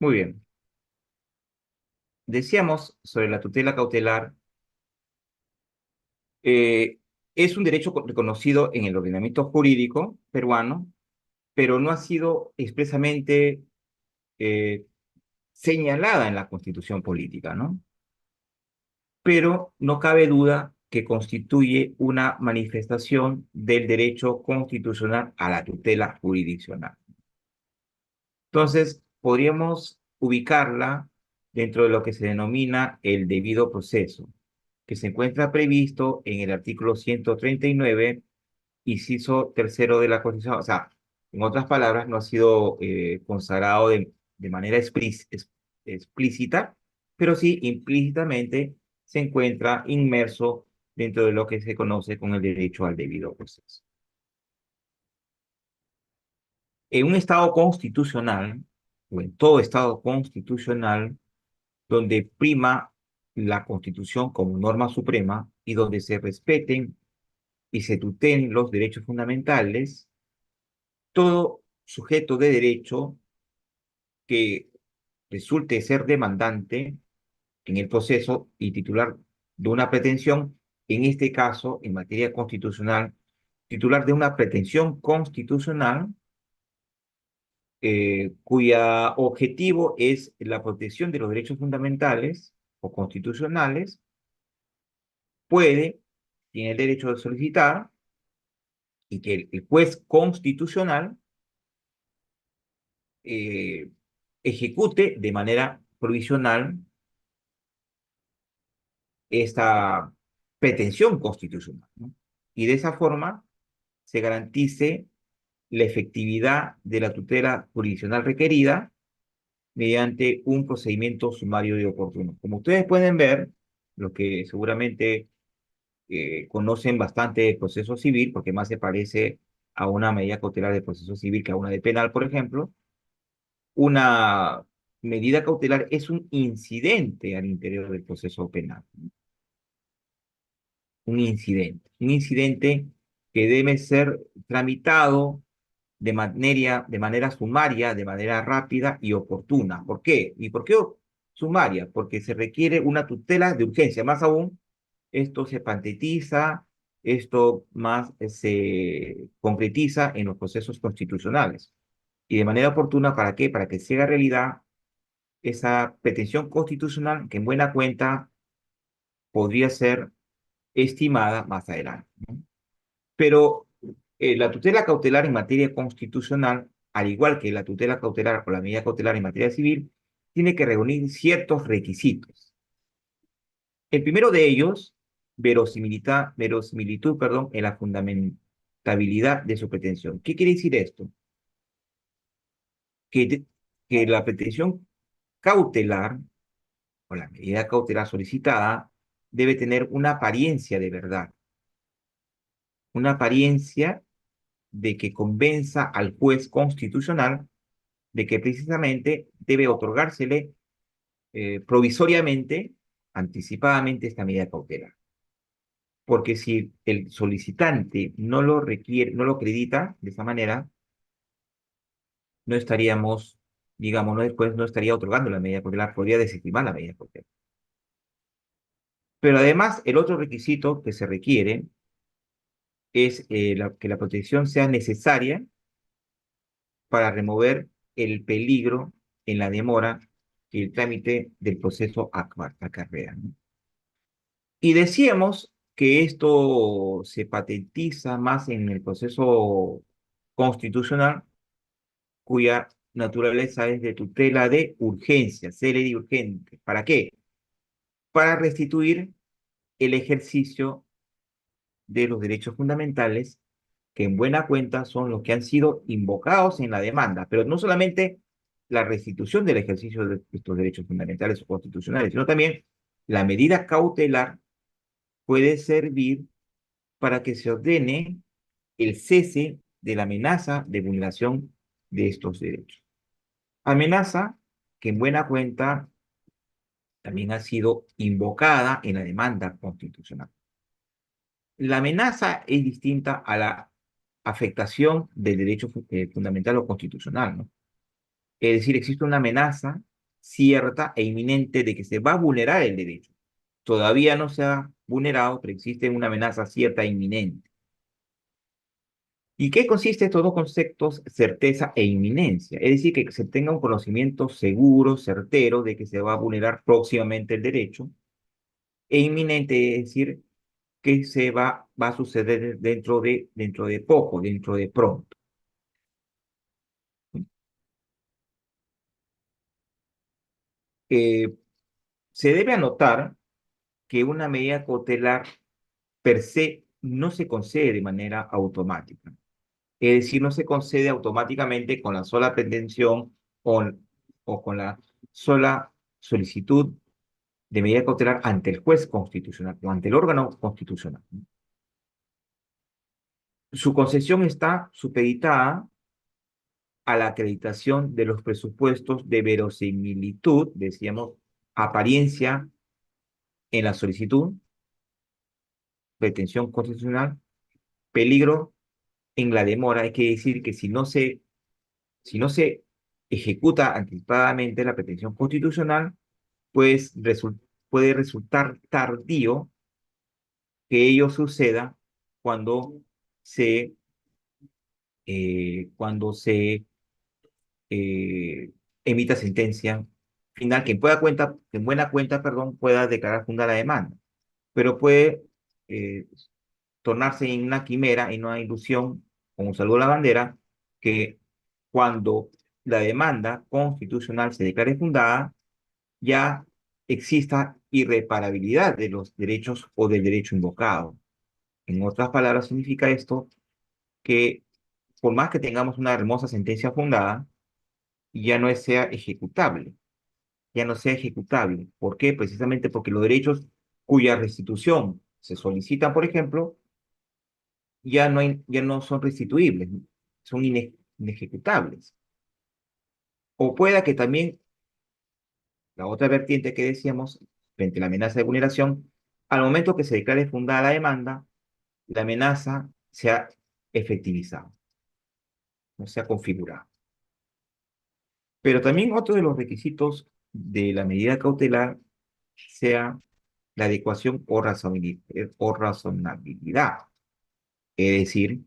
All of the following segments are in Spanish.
Muy bien. Decíamos sobre la tutela cautelar, eh, es un derecho reconocido en el ordenamiento jurídico peruano, pero no ha sido expresamente eh, señalada en la Constitución política, ¿no? Pero no cabe duda que constituye una manifestación del derecho constitucional a la tutela jurisdiccional. Entonces, podríamos ubicarla dentro de lo que se denomina el debido proceso, que se encuentra previsto en el artículo 139, inciso tercero de la Constitución. O sea, en otras palabras, no ha sido consagrado de manera explícita, pero sí implícitamente se encuentra inmerso dentro de lo que se conoce con el derecho al debido proceso. En un Estado constitucional, o en todo Estado constitucional, donde prima la Constitución como norma suprema y donde se respeten y se tutelen los derechos fundamentales, todo sujeto de derecho que resulte ser demandante en el proceso y titular de una pretensión, en este caso, en materia constitucional, titular de una pretensión constitucional cuya objetivo es la protección de los derechos fundamentales o constitucionales, tiene el derecho de solicitar y que el juez constitucional eh, ejecute de manera provisional esta pretensión constitucional, ¿no? Y de esa forma se garantice la efectividad de la tutela jurisdiccional requerida mediante un procedimiento sumario y oportuno. Como ustedes pueden ver, los que seguramente conocen bastante el proceso civil, porque más se parece a una medida cautelar de proceso civil que a una de penal, por ejemplo, una medida cautelar es un incidente al interior del proceso penal, un incidente que debe ser tramitado de manera sumaria, de manera rápida y oportuna. ¿Por qué? ¿Y por qué sumaria? Porque se requiere una tutela de urgencia. Más aún, esto se pantetiza, esto más se concretiza en los procesos constitucionales. Y de manera oportuna, ¿para qué? Para que se haga realidad esa pretensión constitucional que en buena cuenta podría ser estimada más adelante, ¿no? Pero la tutela cautelar en materia constitucional, al igual que la tutela cautelar o la medida cautelar en materia civil, tiene que reunir ciertos requisitos. El primero de ellos, verosimilitud, perdón, en la fundamentabilidad de su pretensión. ¿Qué quiere decir esto? Que, que la pretensión cautelar o la medida cautelar solicitada debe tener una apariencia de verdad, una apariencia de que convenza al juez constitucional de que precisamente debe otorgársele provisoriamente, anticipadamente, esta medida cautelar. Porque si el solicitante no lo requiere, no lo acredita de esa manera, no estaríamos, digamos, no, después no estaría otorgando la medida cautelar, podría desestimar la medida cautelar. Pero además, el otro requisito que se requiere es que la protección sea necesaria para remover el peligro en la demora que el trámite del proceso acarrea, ¿no? Y decíamos que esto se patentiza más en el proceso constitucional, cuya naturaleza es de tutela de urgencia, célere y urgente. ¿Para qué? Para restituir el ejercicio de los derechos fundamentales, que en buena cuenta son los que han sido invocados en la demanda, pero no solamente la restitución del ejercicio de estos derechos fundamentales o constitucionales, sino también la medida cautelar puede servir para que se ordene el cese de la amenaza de vulneración de estos derechos. Amenaza que en buena cuenta también ha sido invocada en la demanda constitucional. La amenaza es distinta a la afectación del derecho fundamental o constitucional, ¿no? Es decir, existe una amenaza cierta e inminente de que se va a vulnerar el derecho. Todavía no se ha vulnerado, pero existe una amenaza cierta e inminente. ¿Y qué consiste estos dos conceptos, certeza e inminencia? Es decir, que se tenga un conocimiento seguro, certero, de que se va a vulnerar próximamente el derecho, e inminente, es decir, que va a suceder dentro de poco, dentro de pronto. Eh, Se debe anotar que una medida cautelar per se no se concede de manera automática. Es decir, no se concede automáticamente con la sola pretensión o con la sola solicitud de medida cautelar ante el juez constitucional o ante el órgano constitucional. Su concesión está supeditada a la acreditación de los presupuestos de verosimilitud, decíamos, apariencia en la solicitud, pretensión constitucional, peligro en la demora. Hay que decir que si no se ejecuta anticipadamente la pretensión constitucional, pues puede resultar tardío que ello suceda cuando se, cuando se emita sentencia final, que en buena cuenta, perdón, pueda declarar fundada la demanda, pero puede eh, tornarse en una quimera, en una ilusión, como salvó la bandera, que cuando la demanda constitucional se declare fundada, ya exista irreparabilidad de los derechos o del derecho invocado. En otras palabras, significa esto que por más que tengamos una hermosa sentencia fundada, ya no sea ejecutable, ya no sea ejecutable. ¿Por qué? Precisamente porque los derechos cuya restitución se solicita, por ejemplo, ya no son restituibles, son inejecutables. O pueda que también la otra vertiente que decíamos, frente a la amenaza de vulneración, al momento que se declare fundada la demanda, la amenaza se ha efectivizado, no se ha configurado. Pero también otro de los requisitos de la medida cautelar sea la adecuación o razonabilidad. Es decir,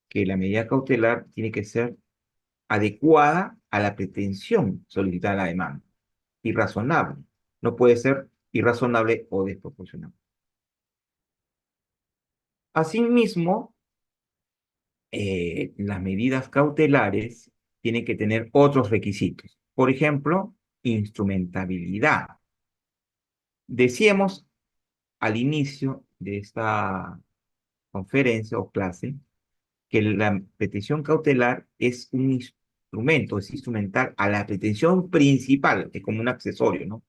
que la medida cautelar tiene que ser adecuada a la pretensión solicitada en la demanda y razonable. No puede ser irrazonable o desproporcional. Asimismo, las medidas cautelares tienen que tener otros requisitos. Por ejemplo, instrumentabilidad. Decíamos al inicio de esta conferencia o clase que la petición cautelar es un instrumento, es instrumental a la pretensión principal, es como un accesorio, ¿no?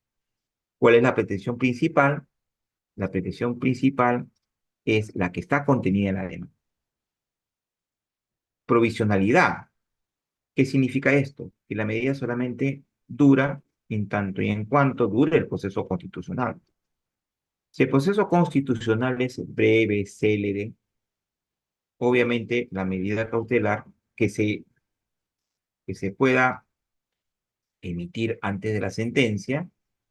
¿Cuál es la pretensión principal? La pretensión principal es la que está contenida en la demanda. Provisionalidad. ¿Qué significa esto? Que la medida solamente dura en tanto y en cuanto dure el proceso constitucional. Si el proceso constitucional es breve, célere, obviamente la medida cautelar que que se pueda emitir antes de la sentencia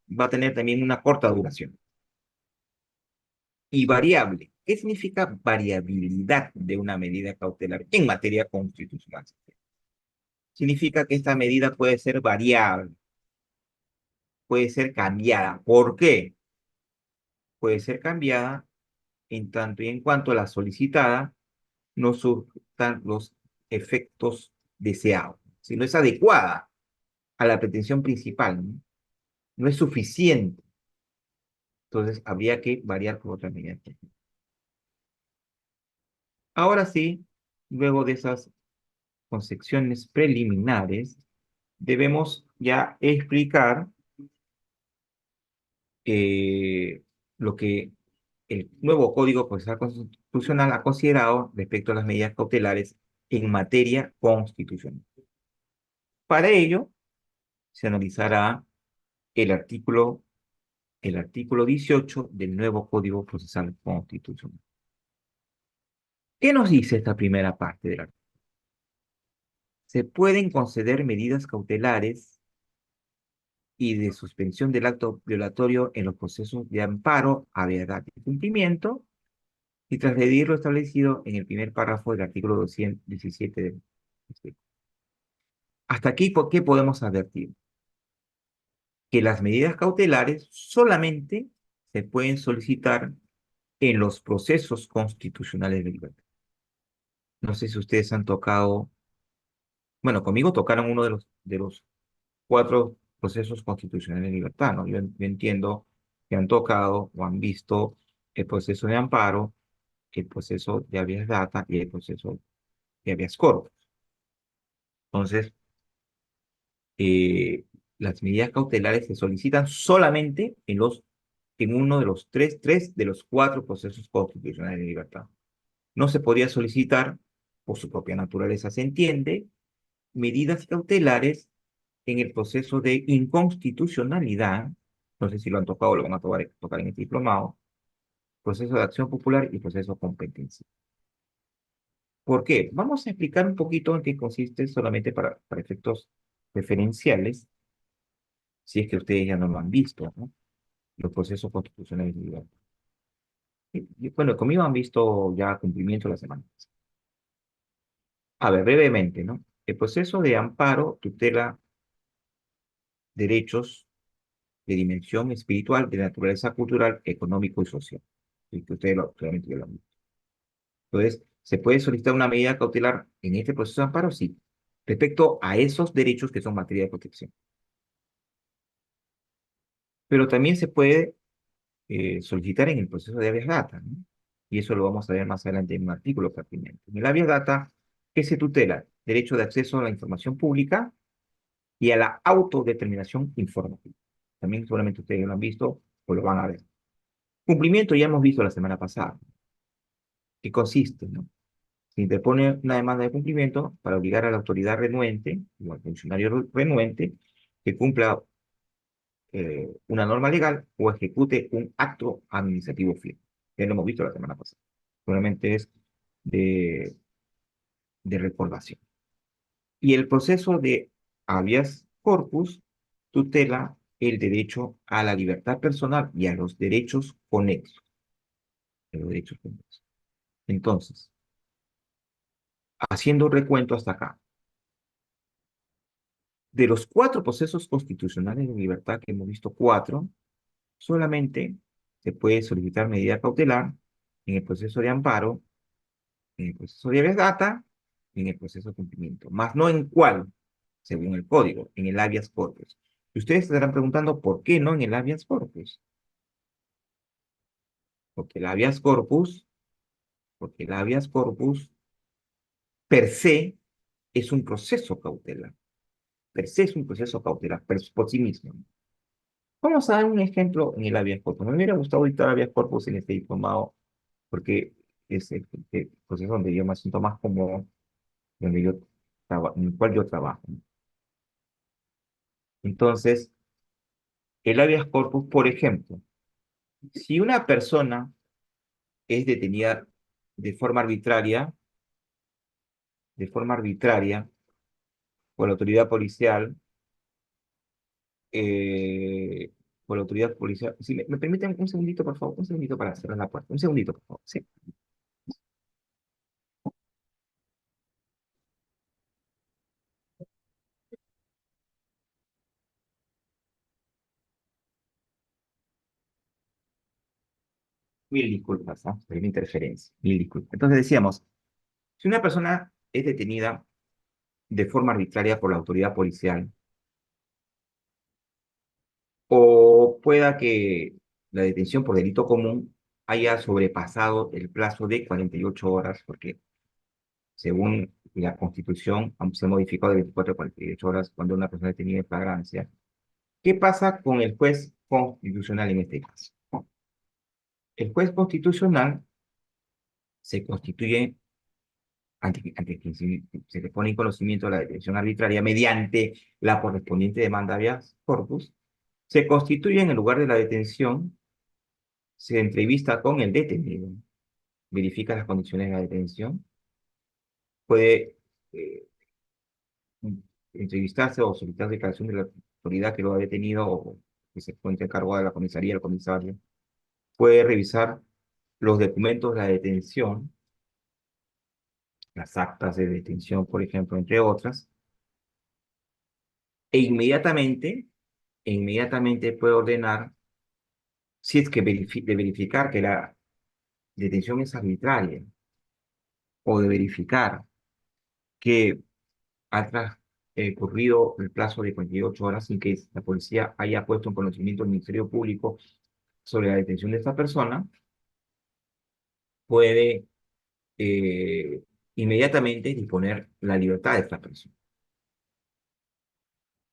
va a tener también una corta duración. Y variable. ¿Qué significa variabilidad de una medida cautelar en materia constitucional? Significa que esta medida puede ser variable, puede ser cambiada. ¿Por qué? Puede ser cambiada en tanto y en cuanto la solicitada no surtan los efectos deseados, si no es adecuada a la pretensión principal, ¿no? No es suficiente. Entonces habría que variar por otra medida. Ahora sí, luego de esas concepciones preliminares, debemos ya explicar eh, lo que el nuevo Código Procesal Constitucional ha considerado respecto a las medidas cautelares en materia constitucional. Para ello, se analizará el artículo, el artículo 18 del nuevo Código Procesal Constitucional. ¿Qué nos dice esta primera parte del artículo? Se pueden conceder medidas cautelares y de suspensión del acto violatorio en los procesos de amparo, habeas y cumplimiento, y transgredir lo establecido en el primer párrafo del artículo 217 del. Hasta aquí, ¿por qué podemos advertir? Que las medidas cautelares solamente se pueden solicitar en los procesos constitucionales de libertad. No sé si ustedes han tocado, bueno, conmigo tocaron uno de los cuatro procesos constitucionales de libertad, ¿no? Yo entiendo que han tocado o han visto el proceso de amparo, el proceso de habeas data y el proceso de habeas corpus. Entonces, eh, las medidas cautelares se solicitan solamente en uno de los tres de los cuatro procesos constitucionales de libertad. No se podría solicitar, por su propia naturaleza se entiende, medidas cautelares en el proceso de inconstitucionalidad, no sé si lo han tocado o lo van a tocar en este diplomado, proceso de acción popular y proceso competencia. ¿Por qué? Vamos a explicar un poquito en qué consiste solamente para efectos referenciales, si es que ustedes ya no lo han visto, ¿no? Los procesos constitucionales de libertad. Bueno, conmigo han visto ya cumplimiento la semana pasada. A ver, brevemente, ¿no? El proceso de amparo tutela derechos de dimensión espiritual, de naturaleza cultural, económico y social. Y que ustedes claramente ya lo han visto. Entonces, ¿se puede solicitar una medida cautelar en este proceso de amparo? Sí. Respecto a esos derechos que son materia de protección. Pero también se puede solicitar en el proceso de habeas data, ¿no? Y eso lo vamos a ver más adelante en un artículo pertinente. En el habeas data, ¿qué se tutela? Derecho de acceso a la información pública y a la autodeterminación informativa. También seguramente ustedes lo han visto o lo van a ver. Cumplimiento ya hemos visto la semana pasada. ¿Qué consiste, no? Se interpone una demanda de cumplimiento para obligar a la autoridad renuente o al funcionario renuente que cumpla una norma legal o ejecute un acto administrativo firme. Ya lo hemos visto la semana pasada. Solamente es de, de recordación. Y el proceso de habeas corpus tutela el derecho a la libertad personal y a los derechos conexos. Entonces, haciendo recuento hasta acá, de los cuatro procesos constitucionales de libertad que hemos visto cuatro, solamente se puede solicitar medida cautelar en el proceso de amparo, en el proceso de habeas data y en el proceso de cumplimiento, más no en cuál, según el código, en el habeas corpus. Y ustedes se estarán preguntando por qué no en el habeas corpus. Porque el habeas corpus, porque el habeas corpus per se es un proceso cautelar. Per se es un proceso cautelar por sí mismo. Vamos a dar un ejemplo en el habeas corpus. Me hubiera gustado dictar habeas corpus en este diplomado porque es el proceso donde yo me siento más cómodo, donde en el cual yo trabajo. Entonces, el habeas corpus, por ejemplo, si una persona es detenida de forma arbitraria, de forma arbitraria por la autoridad policial, eh, por la autoridad policial, si me permiten un segundito, por favor, un segundito para cerrar la puerta, un segundito, por favor, sí. Mil disculpas, ¿no? Por la interferencia, mil disculpas. Entonces decíamos, si una persona es detenida de forma arbitraria por la autoridad policial, o pueda que la detención por delito común haya sobrepasado el plazo de 48 horas, porque según la Constitución se ha modificado de 24 a 48 horas cuando una persona es detenida en flagrancia. ¿Qué pasa con el juez constitucional en este caso? El juez constitucional se constituye ante que se le pone en conocimiento de la detención arbitraria mediante la correspondiente demanda habeas corpus, se constituye en el lugar de la detención, se entrevista con el detenido, verifica las condiciones de la detención, puede eh, entrevistarse o solicitar declaración autoridad que lo ha detenido o que se encuentra a cargo de la comisaría, el comisario, puede revisar los documentos de la detención, las actas de detención, por ejemplo, entre otras, e inmediatamente puede ordenar, si es que de verificar que la detención es arbitraria o de verificar que ha transcurrido el plazo de 48 horas sin que la policía haya puesto en conocimiento del Ministerio Público sobre la detención de esta persona, puede inmediatamente disponer la libertad de esta persona.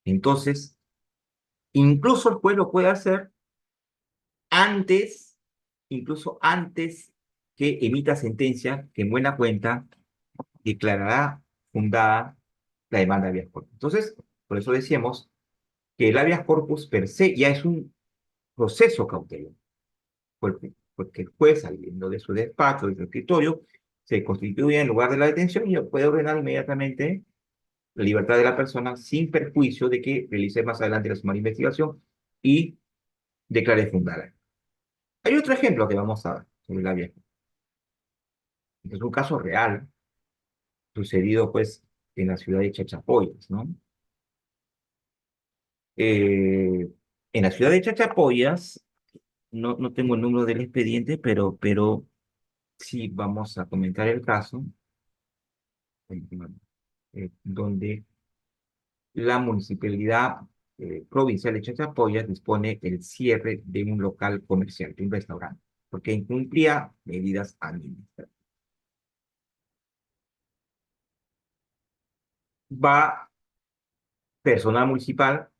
Entonces, incluso el juez lo puede hacer antes, incluso antes que emita sentencia, que en buena cuenta declarará fundada la demanda de habeas corpus. Entonces, por eso decíamos que el habeas corpus per se ya es un proceso cautelar, porque el juez, saliendo de su despacho, de su escritorio, se constituye en lugar de la detención y puede ordenar inmediatamente la libertad de la persona sin perjuicio de que realice más adelante la sumaria investigación y declare fundada. Hay otro ejemplo que vamos a ver sobre la vieja. Es un caso real sucedido pues en la ciudad de Chachapoyas, ¿no? Eh, en la ciudad de Chachapoyas, no tengo el número del expediente, pero sí vamos a comentar el caso donde la municipalidad provincial de Chachapoyas dispone el cierre de un local comercial, de un restaurante, porque incumplía medidas administrativas. Va personal municipal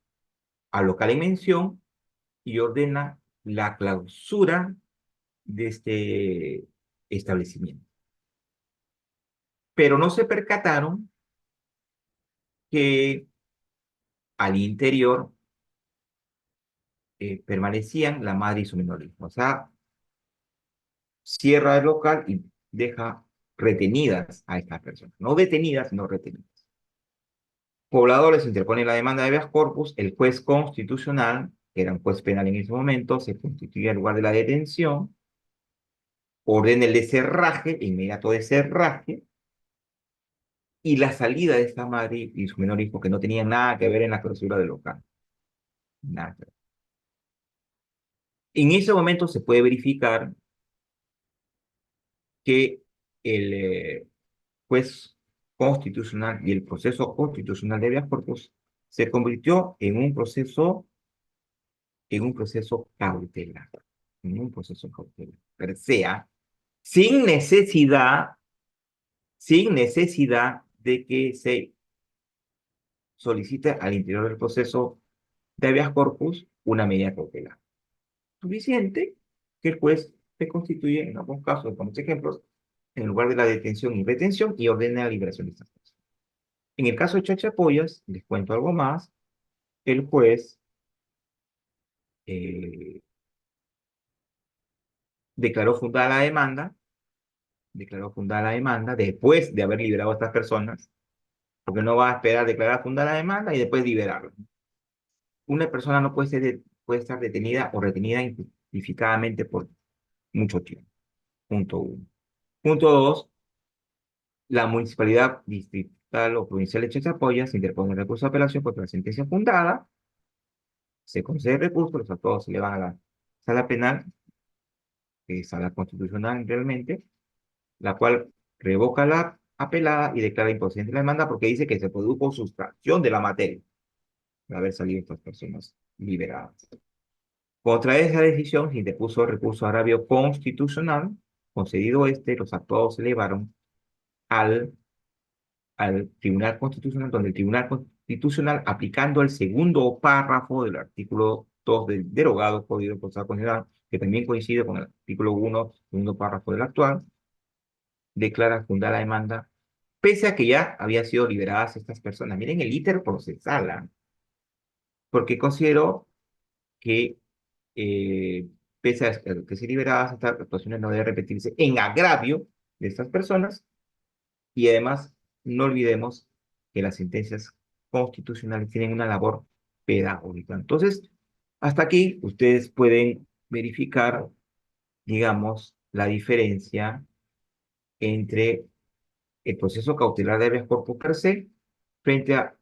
al local en mención y ordena la clausura de este establecimiento. Pero no se percataron que al interior permanecían la madre y su menor hijo. O sea, cierra el local y deja retenidas a estas personas. No detenidas, sino retenidas. Pobladores interponen la demanda de habeas corpus. El juez constitucional, que era un juez penal en ese momento, se constituye en lugar de la detención, ordena el deserraje, inmediato deserraje, y la salida de esta madre y su menor hijo, que no tenían nada que ver en la clausura del local. Nada. En ese momento se puede verificar que el juez constitucional y el proceso constitucional de habeas corpus se convirtió en un proceso cautelar, en un proceso cautelar, per sea, sin necesidad, sin necesidad de que se solicite al interior del proceso de habeas corpus una medida cautelar. Suficiente que el juez se constituye, en algunos casos, como ejemplos, en lugar de la detención y retención y ordene la liberación de estas personas. En el caso de Chachapoyas, les cuento algo más, el juez eh, declaró fundada la demanda, después de haber liberado a estas personas, porque no va a esperar declarar fundada la demanda y después liberarla. Una persona no puede estar detenida o retenida injustificadamente por mucho tiempo. Punto uno. Punto dos, la municipalidad distrital o provincial de Chachapoyas interpone el recurso de apelación contra la sentencia fundada, se concede el recurso, los actos se le van a la sala penal, que es sala constitucional realmente, la cual revoca la apelada y declara improcedente la demanda porque dice que se produjo sustracción de la materia de haber salido estas personas liberadas. Contra esa decisión se interpuso el recurso agravio constitucional. Concedido este, los actuados se elevaron al, al Tribunal Constitucional, donde el Tribunal Constitucional, aplicando el segundo párrafo del artículo 2 del derogado Código Procesal Constitucional, que también coincide con el artículo 1, segundo párrafo del actual, declara fundada la demanda, pese a que ya habían sido liberadas estas personas. Miren el íter procesal, ¿ah? Porque considero que eh, pese a que se liberadas, estas actuaciones no deben repetirse en agravio de estas personas y además no olvidemos que las sentencias constitucionales tienen una labor pedagógica. Entonces, hasta aquí ustedes pueden verificar, digamos, la diferencia entre el proceso cautelar de habeas corpus per se frente a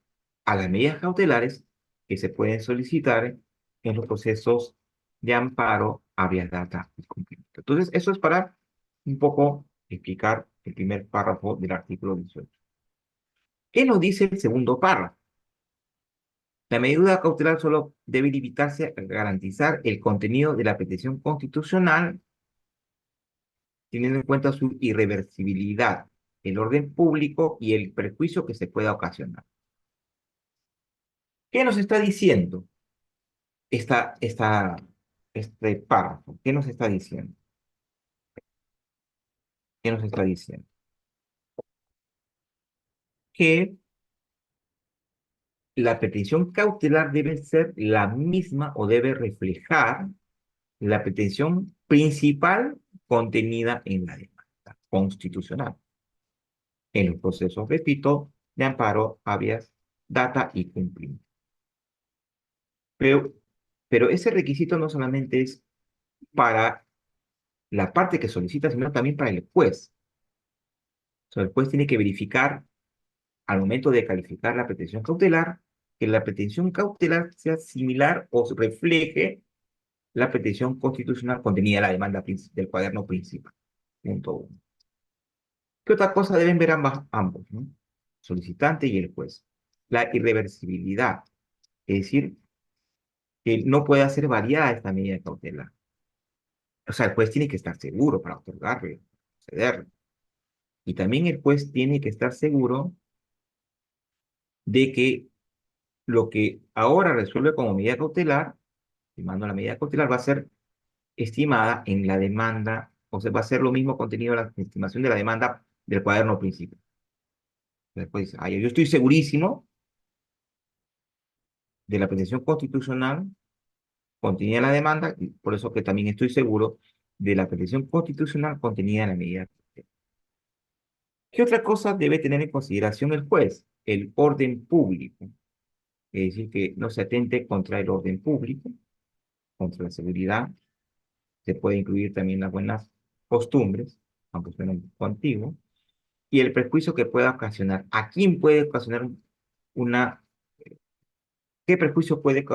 las medidas cautelares que se pueden solicitar en los procesos de amparo, habeas data y cumplimiento. Entonces, eso es para un poco explicar el primer párrafo del artículo 18. ¿Qué nos dice el segundo párrafo? La medida cautelar solo debe limitarse a garantizar el contenido de la petición constitucional, teniendo en cuenta su irreversibilidad, el orden público y el perjuicio que se pueda ocasionar. ¿Qué nos está diciendo este párrafo? ¿Qué nos está diciendo? ¿Qué nos está diciendo? Que la petición cautelar debe ser la misma o debe reflejar la petición principal contenida en la demanda constitucional, en los procesos, repito, de amparo, habeas data y cumplimiento. Pero, pero ese requisito no solamente es para la parte que solicita, sino también para el juez. O sea, el juez tiene que verificar al momento de calificar la petición cautelar que la petición cautelar sea similar o refleje la petición constitucional contenida en la demanda del cuaderno principal. Punto uno. ¿Qué otra cosa deben ver ambos, ¿no? Solicitante y el juez? La irreversibilidad, es decir, que no puede ser variada esta medida cautelar. O sea, el juez tiene que estar seguro para otorgarle, cederle. Y también el juez tiene que estar seguro de que lo que ahora resuelve como medida cautelar, estimando la medida cautelar, va a ser estimada en la demanda, o sea, va a ser lo mismo contenido de la estimación de la demanda del cuaderno principal. Después dice, ah, yo estoy segurísimo de la petición constitucional contenida en la demanda, y por eso que también estoy seguro de la petición constitucional contenida en la medida cautelar. ¿Qué otra cosa debe tener en consideración el juez? El orden público, es decir, que no se atente contra el orden público, contra la seguridad. Se puede incluir también las buenas costumbres, aunque suene un poco antiguo, y el perjuicio que pueda ocasionar. ¿A quién puede ocasionar una, qué perjuicio puede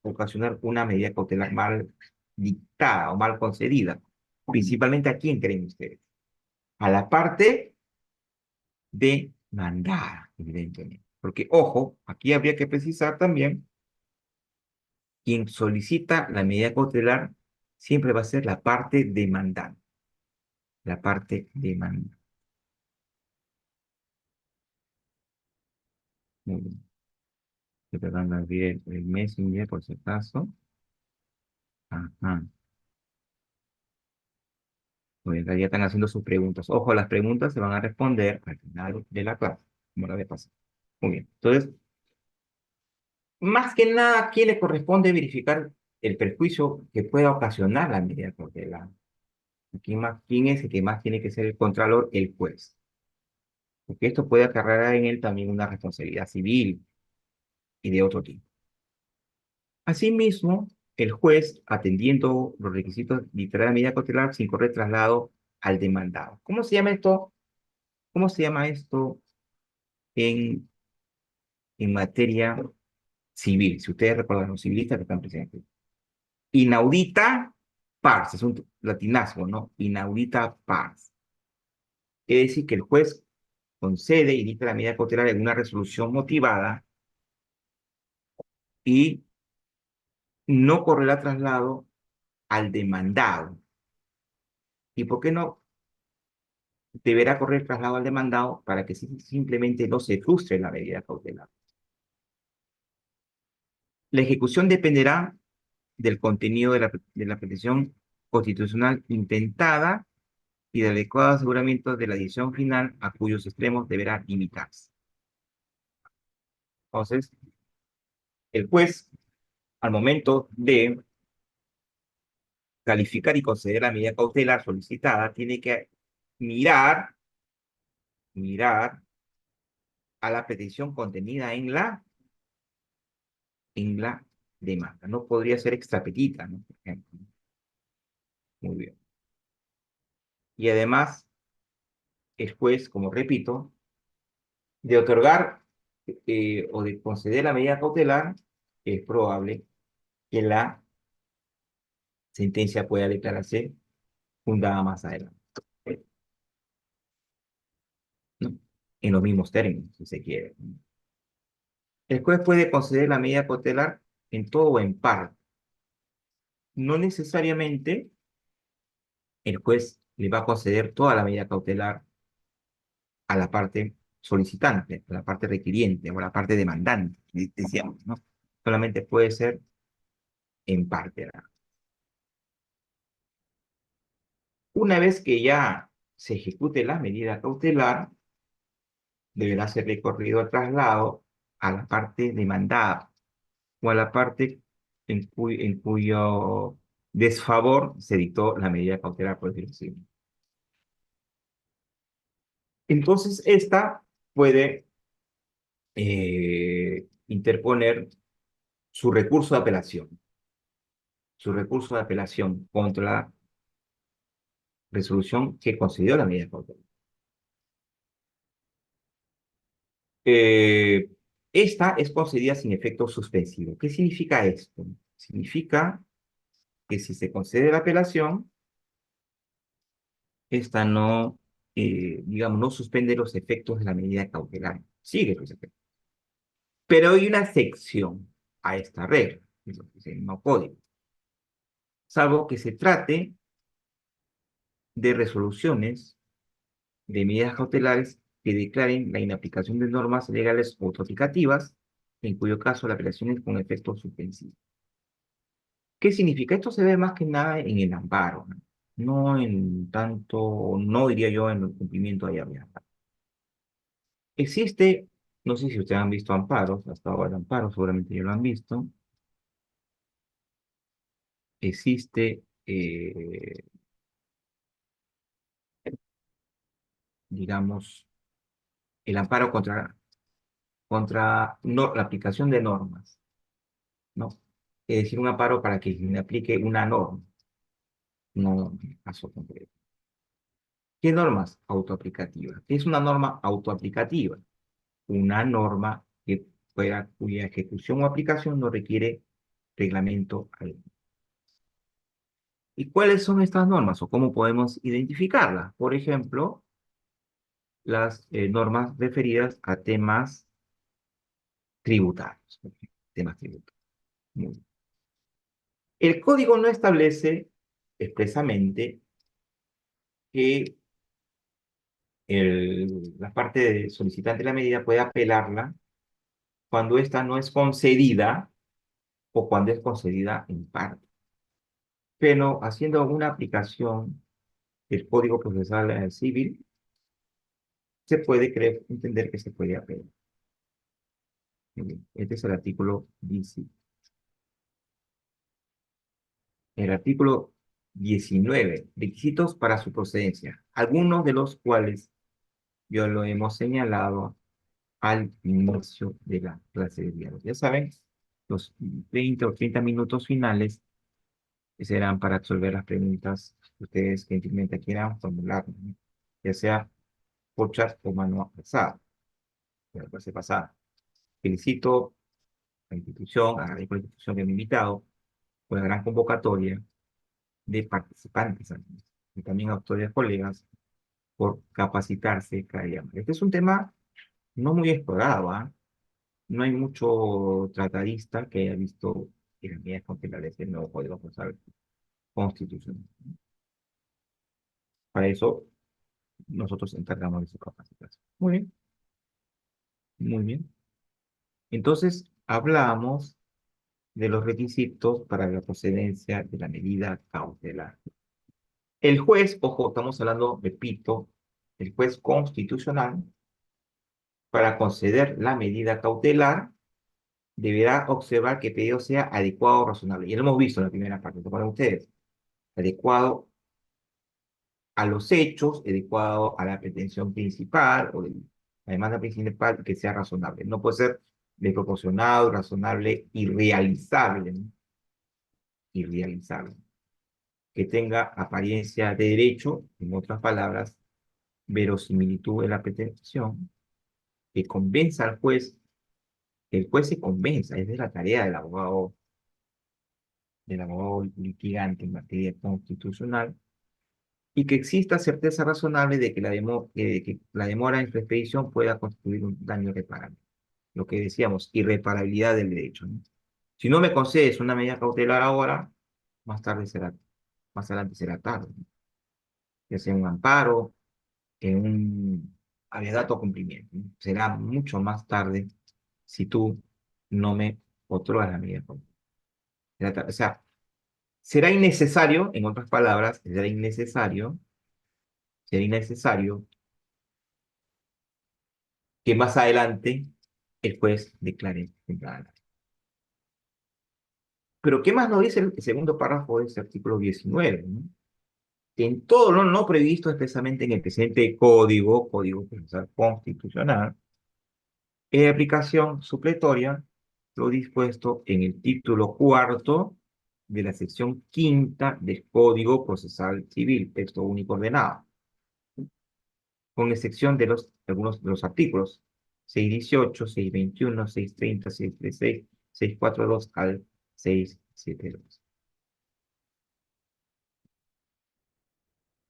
ocasionar una medida cautelar mal dictada o mal concedida? Principalmente, ¿a quién creen ustedes? A la parte demandada, evidentemente. Porque, ojo, aquí habría que precisar también, quien solicita la medida cautelar siempre va a ser la parte demandante. La parte demandante. Muy bien. Estoy tratando de abrir el Messenger por si acaso. Ajá. Pues ya están haciendo sus preguntas. Ojo, las preguntas se van a responder al final de la clase, como la de pasar. Muy bien. Entonces, más que nada, ¿a quién le corresponde verificar el perjuicio que pueda ocasionar la medida cautelar? ¿Quién es el que más tiene que ser el contralor? El juez. Porque esto puede acarrear en él también una responsabilidad civil y de otro tipo. Asimismo, el juez, atendiendo los requisitos literales de la medida cautelar, sin correr traslado al demandado. ¿Cómo se llama esto? ¿Cómo se llama esto en, en materia civil? Si ustedes recuerdan, los civilistas que están presentes. Inaudita pars, es un latinazgo, ¿no? Inaudita pars. Quiere decir que el juez concede y dicta la medida cautelar en una resolución motivada y no correrá traslado al demandado. ¿Y por qué no deberá correr traslado al demandado para que simplemente no se frustre la medida cautelar? La ejecución dependerá del contenido de la petición constitucional intentada y del adecuado aseguramiento de la decisión final a cuyos extremos deberá limitarse. Entonces, el juez, al momento de calificar y conceder la medida cautelar solicitada, tiene que mirar, mirar a la petición contenida en la en la demanda. No podría ser extrapetita, ¿no? Por ejemplo. Muy bien. Y además, el juez, como repito, de otorgar o de conceder la medida cautelar, es probable que la sentencia pueda declararse fundada más adelante, ¿no? En los mismos términos, si se quiere. El juez puede conceder la medida cautelar en todo o en parte. No necesariamente el juez le va a conceder toda la medida cautelar a la parte solicitante, a la parte requiriente o a la parte demandante, decíamos, ¿no? Solamente puede ser en parte, ¿verdad? Una vez que ya se ejecute la medida cautelar, deberá ser recorrido el traslado a la parte demandada o a la parte en cuyo desfavor se dictó la medida cautelar, por decirlo así. Entonces, esta puede interponer su recurso de apelación contra la resolución que concedió la medida cautelar. Eh, Esta es concedida sin efecto suspensivo. ¿Qué significa esto? Significa que si se concede la apelación, esta no, digamos, no suspende los efectos de la medida cautelar. Sigue los efectos. Pero hay una excepción a esta regla, es lo que dice el mismo código. Salvo que se trate de resoluciones de medidas cautelares que declaren la inaplicación de normas legales autoaplicativas, en cuyo caso la apelación es con efecto suspensivo. ¿Qué significa? Esto se ve más que nada en el amparo, ¿no? No en tanto, no diría yo en el cumplimiento de habeas. Existe, no sé si ustedes han visto amparos, hasta ahora el amparo, seguramente ya lo han visto. Existe, digamos, el amparo contra no, la aplicación de normas, ¿no? Es decir, un amparo para que se aplique una norma, no en el caso concreto. ¿Qué normas? Autoaplicativas. ¿Qué es una norma autoaplicativa? Una norma cuya ejecución o aplicación no requiere reglamento alguno. ¿Y cuáles son estas normas o cómo podemos identificarlas? Por ejemplo, las normas referidas a temas tributarios. Por ejemplo, temas tributarios. Muy bien. El código no establece expresamente que la parte de solicitante de la medida puede apelarla cuando ésta no es concedida o cuando es concedida en parte. Pero haciendo una aplicación del Código Procesal Civil, se puede entender que se puede apelar. Este es el artículo 10. El artículo 19, requisitos para su procedencia, algunos de los cuales yo lo hemos señalado al inicio de la clase de diálogo. Ya saben, los 20 o 30 minutos finales serán para resolver las preguntas que ustedes gentilmente quieran formular, ¿no? Ya sea por chat o mano alzada, de la clase pasada. Felicito a la institución, a la institución que me ha invitado, por la gran convocatoria de participantes, y también a autores colegas por capacitarse cada día más. Este es un tema no muy explorado, ¿ah? No hay mucho tratadista que haya visto las medidas cautelares del nuevo Código Procesal Constitucional. Para eso, nosotros encargamos de su capacitación. Muy bien, muy bien. Entonces, hablamos de los requisitos para la procedencia de la medida cautelar. El juez, ojo, estamos hablando, repito, el juez constitucional, para conceder la medida cautelar, deberá observar que el pedido sea adecuado o razonable. Y lo hemos visto en la primera parte, ¿te acuerdan ustedes? Adecuado a los hechos, adecuado a la pretensión principal o la demanda principal, que sea razonable. No puede ser desproporcionado, razonable, irrealizable, ¿no? Irrealizable. Que tenga apariencia de derecho, en otras palabras, verosimilitud en la pretensión, que convenza al juez, que el juez se convenza, esa es la tarea del abogado litigante en materia constitucional, y que exista certeza razonable de que que la demora en su expedición pueda constituir un daño irreparable. Lo que decíamos, irreparabilidad del derecho, ¿no? Si no me concedes una medida cautelar ahora, más tarde será, más adelante será tarde, ¿no? Ya sea un amparo, en un alegato cumplimiento, ¿no? Será mucho más tarde si tú no me otorgas la medida cautelar. O sea, será innecesario, en otras palabras, será innecesario que más adelante el juez declare temprana. Pero ¿qué más nos dice el segundo párrafo de este artículo 19? ¿No? Que en todo lo no previsto expresamente en el presente Código Procesal Constitucional, es de aplicación supletoria lo dispuesto en el título cuarto de la sección quinta del Código Procesal Civil, texto único ordenado, con excepción de algunos de los artículos 618, 621, 630, 636, 642 al 672.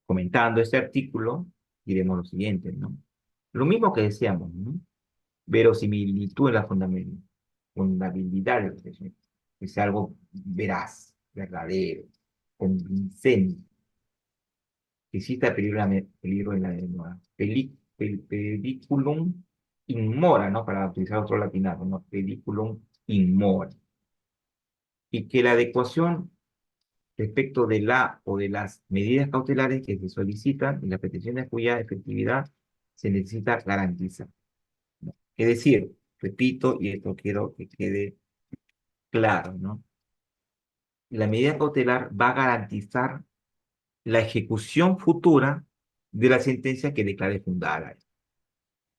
Comentando este artículo, diremos lo siguiente, ¿no? Lo mismo que decíamos, ¿no? Verosimilitud en la fundabilidad de la expresión, que sea algo veraz, verdadero, convincente, que exista peligro en la demora. Peliculum in mora, ¿no? Para utilizar otro latinado, ¿no? Peliculum in mora. Y que la adecuación respecto de la o de las medidas cautelares que se solicitan y las peticiones cuya efectividad se necesita garantizar, ¿no? Es decir, repito, y esto quiero que quede claro, ¿no? La medida cautelar va a garantizar la ejecución futura de la sentencia que declare fundada.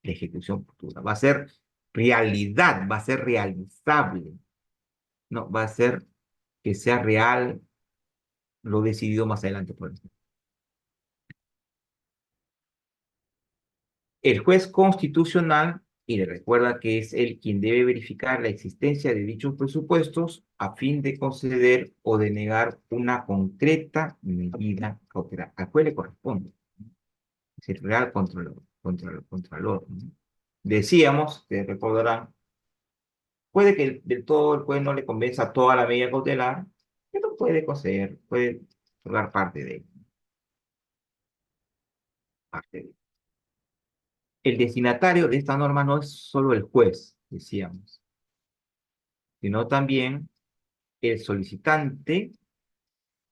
La ejecución futura va a ser realidad, va a ser realizable, ¿no? Va a ser que sea real lo decidido más adelante por el juez. El juez constitucional, y le recuerda que es él quien debe verificar la existencia de dichos presupuestos a fin de conceder o denegar una concreta medida cautelar. ¿A cuál le corresponde? Es el real contralor, ¿no? Decíamos, que recordarán, puede que del todo el juez no le convenza toda la medida cautelar, pero puede conceder, puede otorgar parte de. El destinatario de esta norma no es solo el juez, decíamos, sino también el solicitante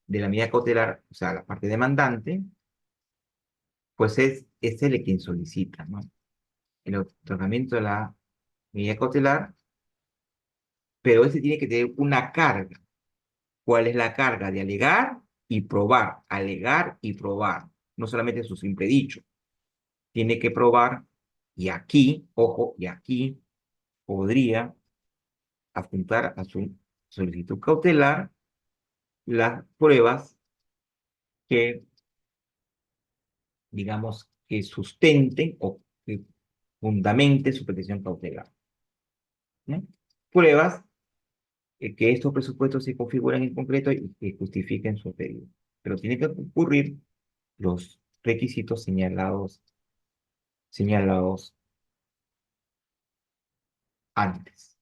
de la medida cautelar, o sea, la parte demandante, pues es él quien solicita, ¿no? El otorgamiento de la medida cautelar, pero ese tiene que tener una carga. ¿Cuál es la carga? De alegar y probar, no solamente su simple dicho. Tiene que probar, y aquí, ojo, y aquí podría apuntar a su solicitud cautelar las pruebas que, digamos, que sustenten o que fundamenten su petición cautelar, ¿no? Pruebas que estos presupuestos se configuran en concreto y que justifiquen su pedido. Pero tiene que ocurrir los requisitos señalados antes.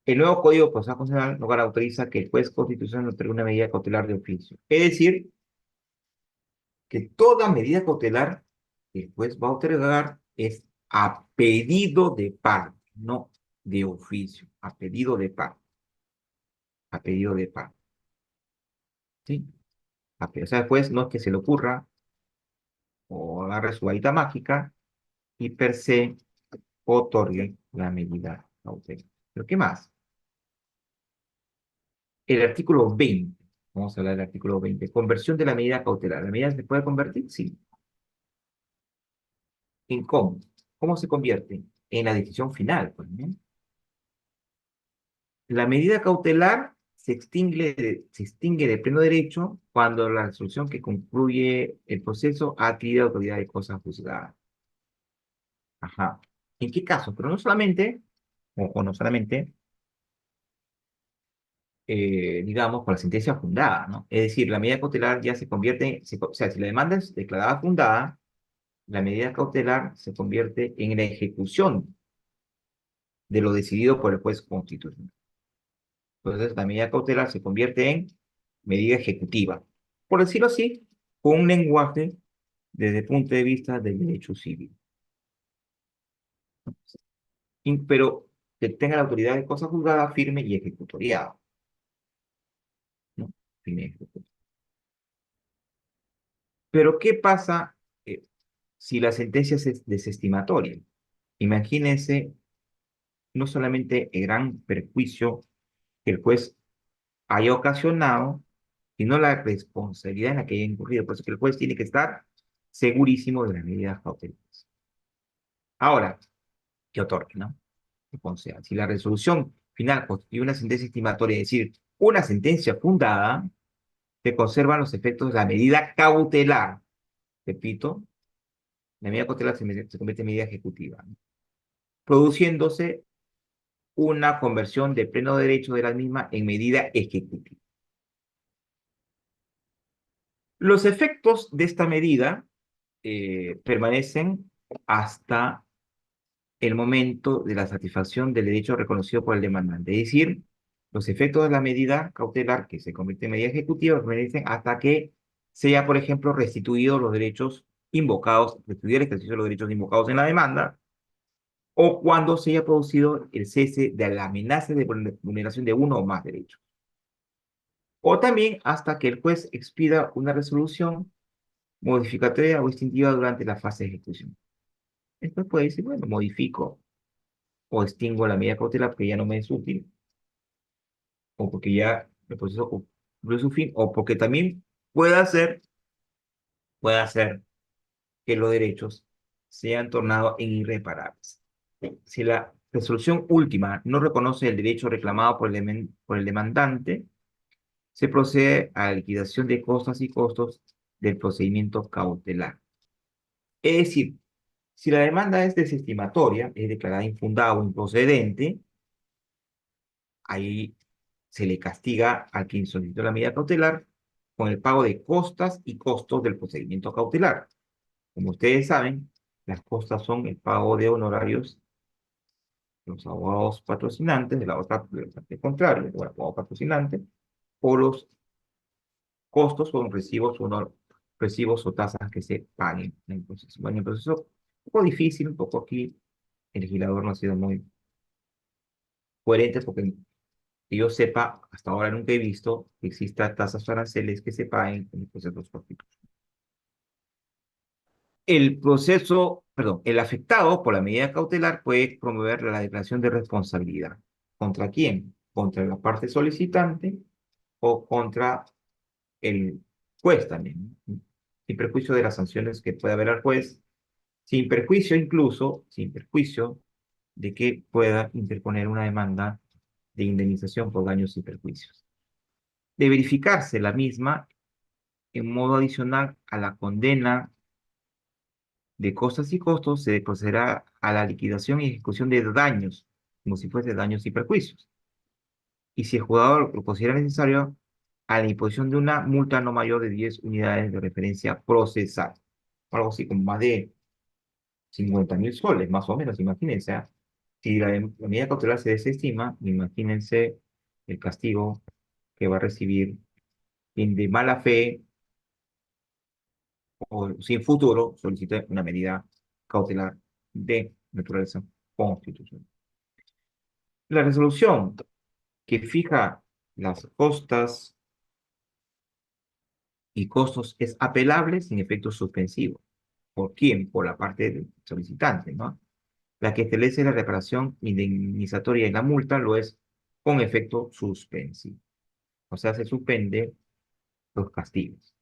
El nuevo Código Procesal Constitucional no autoriza que el juez constitucional otorgue una medida cautelar de oficio. Es decir, que toda medida cautelar que el juez va a otorgar es a pedido de parte, no de oficio, a pedido de parte, a pedido de parte. ¿Sí? O sea, el juez no es que se le ocurra o agarre su varita mágica y per se otorgue la medida cautelar. ¿Pero qué más? El artículo 20. Vamos a hablar del artículo 20. Conversión de la medida cautelar. ¿La medida se puede convertir? Sí. ¿En cómo? ¿Cómo se convierte? En la decisión final, pues, ¿no? La medida cautelar se extingue de pleno derecho cuando la resolución que concluye el proceso ha adquirido autoridad de cosa juzgada. Ajá. ¿En qué caso? Pero no solamente, o no solamente, digamos, con la sentencia fundada, ¿no? Es decir, la medida cautelar ya se convierte, o sea, si la demanda es declarada fundada, la medida cautelar se convierte en la ejecución de lo decidido por el juez constitucional. Entonces, la medida cautelar se convierte en medida ejecutiva, por decirlo así, con un lenguaje desde el punto de vista del derecho civil. Pero que tenga la autoridad de cosa juzgada firme y ejecutoriada, ¿no? Firme y ejecutoriada. Pero, ¿qué pasa si la sentencia es desestimatoria? Imagínense no solamente el gran perjuicio que el juez haya ocasionado, sino la responsabilidad en la que haya incurrido. Por eso que el juez tiene que estar segurísimo de las medidas cautelares. Ahora, que otorgue, ¿no? O sea, si la resolución final constituye una sentencia estimatoria, es decir, una sentencia fundada, se conservan los efectos de la medida cautelar. Repito, la medida cautelar se convierte en medida ejecutiva, ¿no? Produciéndose una conversión de pleno derecho de la misma en medida ejecutiva. Los efectos de esta medida permanecen hasta el momento de la satisfacción del derecho reconocido por el demandante. Es decir, los efectos de la medida cautelar, que se convierte en medida ejecutiva, permanecen hasta que sea, por ejemplo, restituidos los derechos invocados, restituir el ejercicio de los derechos invocados en la demanda, o cuando se haya producido el cese de la amenaza de vulneración de uno o más derechos. O también hasta que el juez expida una resolución modificatoria o extintiva durante la fase de ejecución. Después puede decir, bueno, modifico o extingo la medida cautelar porque ya no me es útil, o porque ya el proceso cumplió su fin, o porque también puede hacer que los derechos sean tornados en irreparables. Si la resolución última no reconoce el derecho reclamado por el demandante, se procede a la liquidación de costas y costos del procedimiento cautelar. Es decir, si la demanda es desestimatoria, es declarada infundada o improcedente, ahí se le castiga a quien solicitó la medida cautelar con el pago de costas y costos del procedimiento cautelar. Como ustedes saben, las costas son el pago de honorarios de los abogados patrocinantes, de la otra de la parte contraria, o el abogado patrocinante, o los costos son recibos o tasas que se paguen en el proceso. Bueno, el proceso es un poco difícil, un poco aquí el legislador no ha sido muy coherente porque que yo sepa, hasta ahora nunca he visto que exista tasas o aranceles que se paguen en los procesos constitucionales. El afectado por la medida cautelar puede promover la declaración de responsabilidad. ¿Contra quién? Contra la parte solicitante o contra el juez también, ¿no? Sin perjuicio de las sanciones que pueda haber al juez, sin perjuicio incluso, sin perjuicio de que pueda interponer una demanda de indemnización por daños y perjuicios. De verificarse la misma en modo adicional a la condena de costas y costos, se procederá a la liquidación y ejecución de daños, como si fuese daños y perjuicios. Y si el jugador lo considera necesario, a la imposición de una multa no mayor de 10 unidades de referencia procesal. Algo así como más de 50.000 soles, más o menos, imagínense. ¿Ah? Si la medida cautelar se desestima, imagínense el castigo que va a recibir quien de mala fe o si en futuro solicite una medida cautelar de naturaleza constitucional. La resolución que fija las costas y costos es apelable sin efecto suspensivo. ¿Por quién? Por la parte del solicitante, ¿no? La que establece la reparación indemnizatoria y la multa lo es con efecto suspensivo. O sea, se suspende los castigos.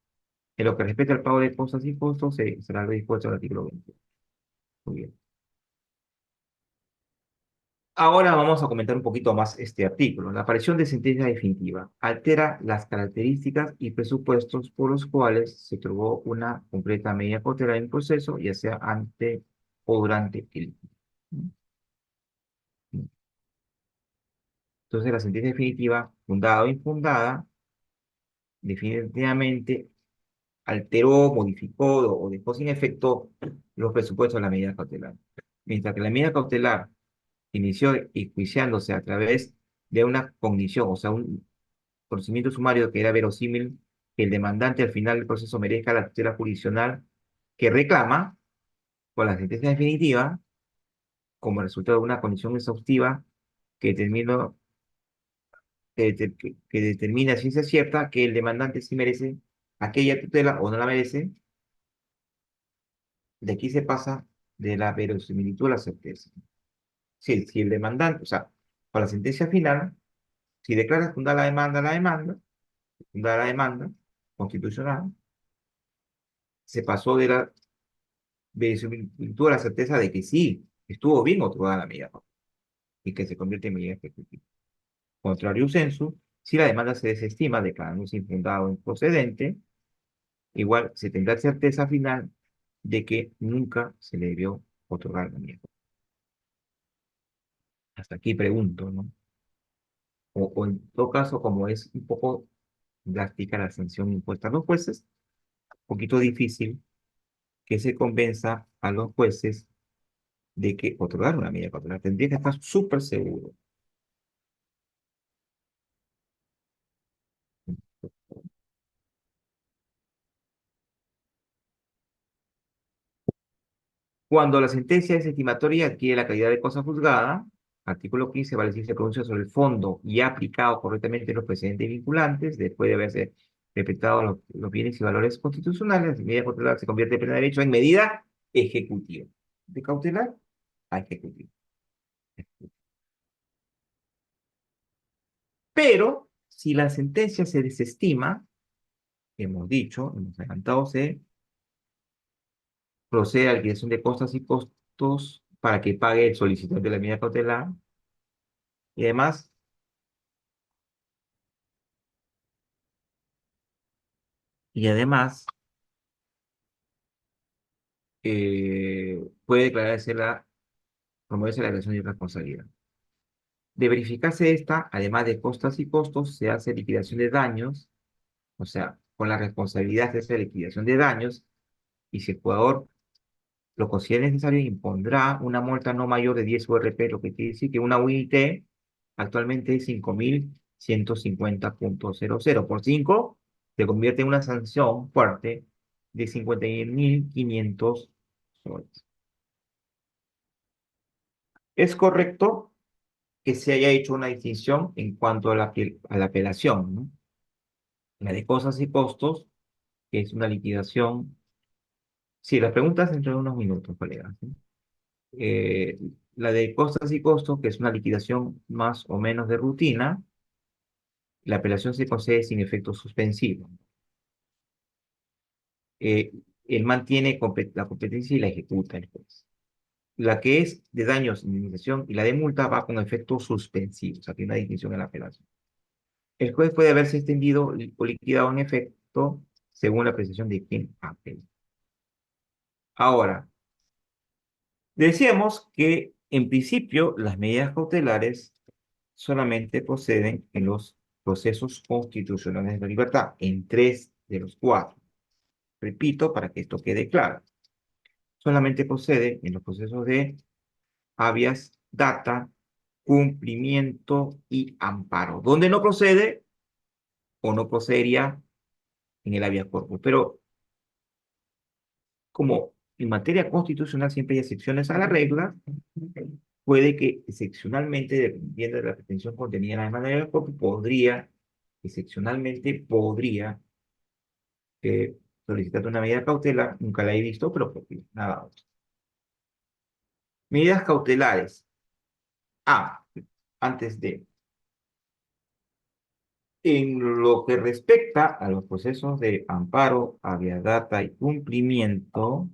En lo que respecta al pago de costas y costos, será lo dispuesto en el artículo 20. Muy bien. Ahora vamos a comentar un poquito más este artículo. La aparición de sentencia definitiva altera las características y presupuestos por los cuales se otorgó una completa medida cautelar en el proceso, ya sea ante o durante el. Entonces, la sentencia definitiva, fundada o infundada, definitivamente alteró, modificó o dejó sin efecto los presupuestos de la medida cautelar. Mientras que la medida cautelar inició enjuiciándose a través de una cognición, o sea, un conocimiento sumario que era verosímil que el demandante al final del proceso merezca la tutela jurisdiccional que reclama con la sentencia definitiva como resultado de una condición exhaustiva que que determina a ciencia cierta que el demandante sí merece aquella tutela o no la merece. De aquí se pasa de la verosimilitud a la certeza. Si el demandante, o sea, para la sentencia final, si declara fundada fundada la demanda constitucional, se pasó de la verosimilitud a la certeza de que sí, estuvo bien otorgada la medida y que se convierte en medida ejecutiva. Contrario sensu, si la demanda se desestima declarándose infundada o improcedente, igual se tendrá certeza final de que nunca se le debió otorgar la medida. Hasta aquí pregunto, ¿no? O en todo caso, como es un poco drástica la sanción impuesta a los jueces, un poquito difícil que se convenza a los jueces de que otorgar una medida cautelar. Tendría que estar súper seguro. Cuando la sentencia es estimatoria, adquiere la calidad de cosa juzgada. Artículo 15, vale decir, se pronuncia sobre el fondo y ha aplicado correctamente los precedentes vinculantes, después de haberse respetado los bienes y valores constitucionales, la medida cautelar se convierte en pleno derecho en medida ejecutiva. De cautelar a ejecutiva. Pero si la sentencia se desestima, hemos dicho, hemos adelantado, se procede a la liquidación de costas y costos para que pague el solicitante de la medida cautelar y además, y además puede promoverse la declaración de responsabilidad. De verificarse esta, además de costas y costos, se hace liquidación de daños, o sea, con la responsabilidad se hace liquidación de daños y si el jugador lo considera necesario, impondrá una multa no mayor de 10 URP, lo que quiere decir que una UIT actualmente es 5.150.00. Por 5 se convierte en una sanción fuerte de 51.500 soles. Es correcto que se haya hecho una distinción en cuanto a a la apelación, ¿no? La de cosas y costos, que es una liquidación. Sí, la pregunta es dentro de unos minutos, colegas, ¿sí? eh, la de costas y costos, que es una liquidación más o menos de rutina, la apelación se concede sin efecto suspensivo. Eh, Él mantiene la competencia y la ejecuta el juez. La que es de daños, indemnización y la de multa va con efecto suspensivo, o sea, tiene una distinción en la apelación. El juez puede haberse extendido o liquidado en efecto según la apreciación de quien apela. Ahora, decíamos que en principio las medidas cautelares solamente proceden en los procesos constitucionales de la libertad, en 3 de los 4. Repito, para que esto quede claro. Solamente procede en los procesos de habeas data, cumplimiento y amparo. Donde no procede o no procedería en el habeas corpus. Pero como en materia constitucional siempre hay excepciones a la regla, puede que excepcionalmente, dependiendo de la pretensión contenida en la demanda de habeas corpus, excepcionalmente podría solicitar una medida cautelar, nunca la he visto, pero porque nada otro. Medidas cautelares. Ah, antes de. En lo que respecta a los procesos de amparo, habeas data y cumplimiento,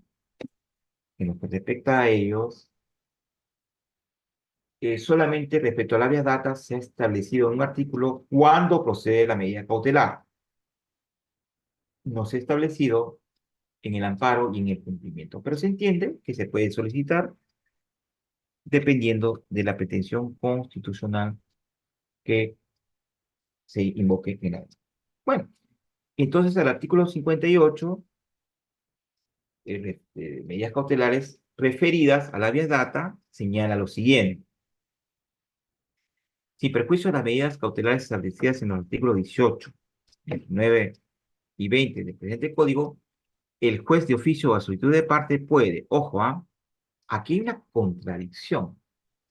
en lo que respecta a ellos, solamente respecto a la habeas data se ha establecido en un artículo cuándo procede la medida cautelar. No se ha establecido en el amparo y en el cumplimiento, pero se entiende que se puede solicitar dependiendo de la pretensión constitucional que se invoque en la ley. Bueno, entonces el artículo 58, medidas cautelares referidas a la habeas data, señala lo siguiente. Sin perjuicio de las medidas cautelares establecidas en los artículos 18, 19 y 20 del presente código, el juez de oficio o a solicitud de parte puede, ojo, aquí hay una contradicción.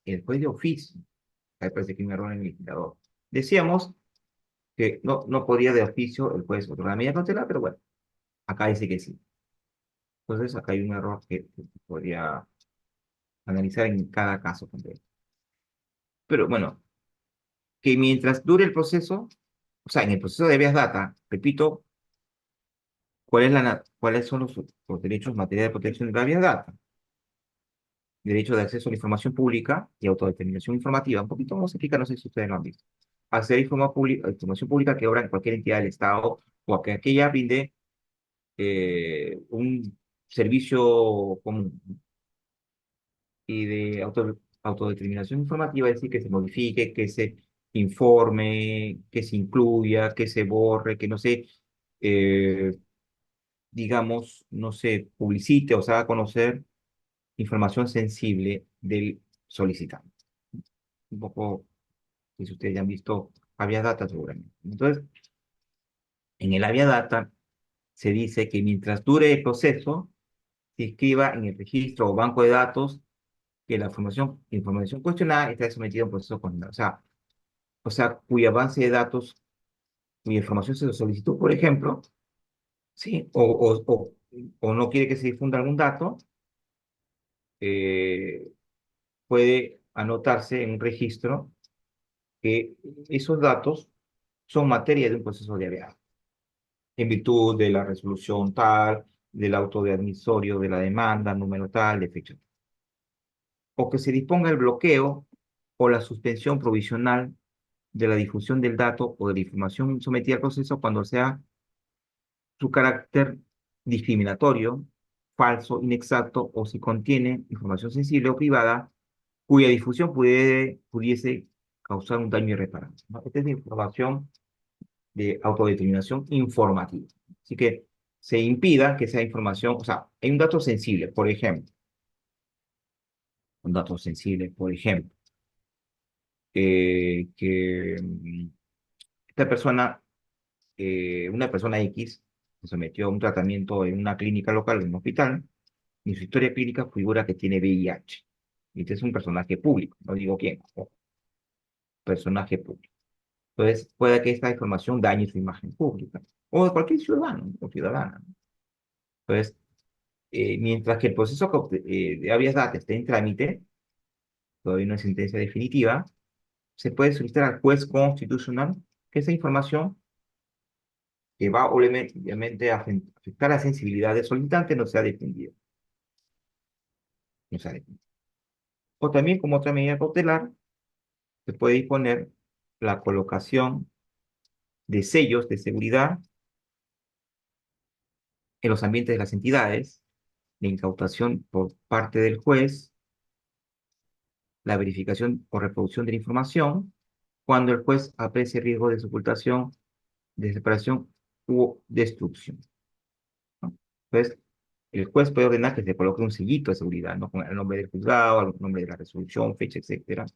El juez de oficio, ahí parece que hay un error en el legislador. Decíamos que no podría de oficio el juez otorgar la medida cautelar, pero bueno, acá dice que sí. Entonces, acá hay un error que podría analizar en cada caso concreto. Pero bueno, que mientras dure el proceso, o sea, en el proceso de habeas data, repito, ¿cuáles son los derechos en materia de protección de la habeas data? Derecho de acceso a la información pública y autodeterminación informativa. Un poquito vamos a explicar, no sé si ustedes lo han visto. Hacer información pública que obra en cualquier entidad del Estado o a que aquella brinde un servicio común y de autodeterminación informativa, es decir, que se modifique, que se informe, que se incluya, que se borre, que no se, eh, digamos, no se publicite o se haga a conocer información sensible del solicitante. Un poco, si ustedes ya han visto Avia Data seguramente. Entonces, en el Avia Data se dice que mientras dure el proceso, se inscriba en el registro o banco de datos que la información cuestionada está sometida a un proceso condenado. O sea, cuyo avance de datos, cuya información se solicitó, por ejemplo, ¿sí? O no quiere que se difunda algún dato, eh, puede anotarse en un registro que esos datos son materia de un proceso de habeas, en virtud de la resolución tal, del auto de admisorio de la demanda, número tal, de fecha. O que se disponga el bloqueo o la suspensión provisional de la difusión del dato o de la información sometida al proceso cuando sea su carácter discriminatorio, falso, inexacto o si contiene información sensible o privada cuya difusión pudiese causar un daño irreparable, ¿no? Esta es la información de autodeterminación informativa. Así que se impida que esa información, o sea, hay un dato sensible, por ejemplo, un dato sensible, por ejemplo, que esta persona, una persona X, se sometió a un tratamiento en una clínica local, en un hospital, y en su historia clínica figura que tiene VIH. Y este es un personaje público, no digo quién, personaje público. Entonces, puede que esta información dañe su imagen pública, o de cualquier ciudadano o ciudadana, ¿no? Entonces, mientras que el proceso de habeas data esté en trámite, todavía no hay sentencia definitiva, se puede solicitar al juez constitucional que esa información que va obviamente a afectar la sensibilidad del solicitante no sea difundida. No sea difundida. O también, como otra medida cautelar, se puede disponer la colocación de sellos de seguridad en los ambientes de las entidades, la incautación por parte del juez, la verificación o reproducción de la información, cuando el juez aprecie riesgo de ocultación, de separación u destrucción, ¿no? Entonces, el juez puede ordenar que se coloque un sellito de seguridad, ¿no? Con el nombre del juzgado, el nombre de la resolución, fecha, etcétera,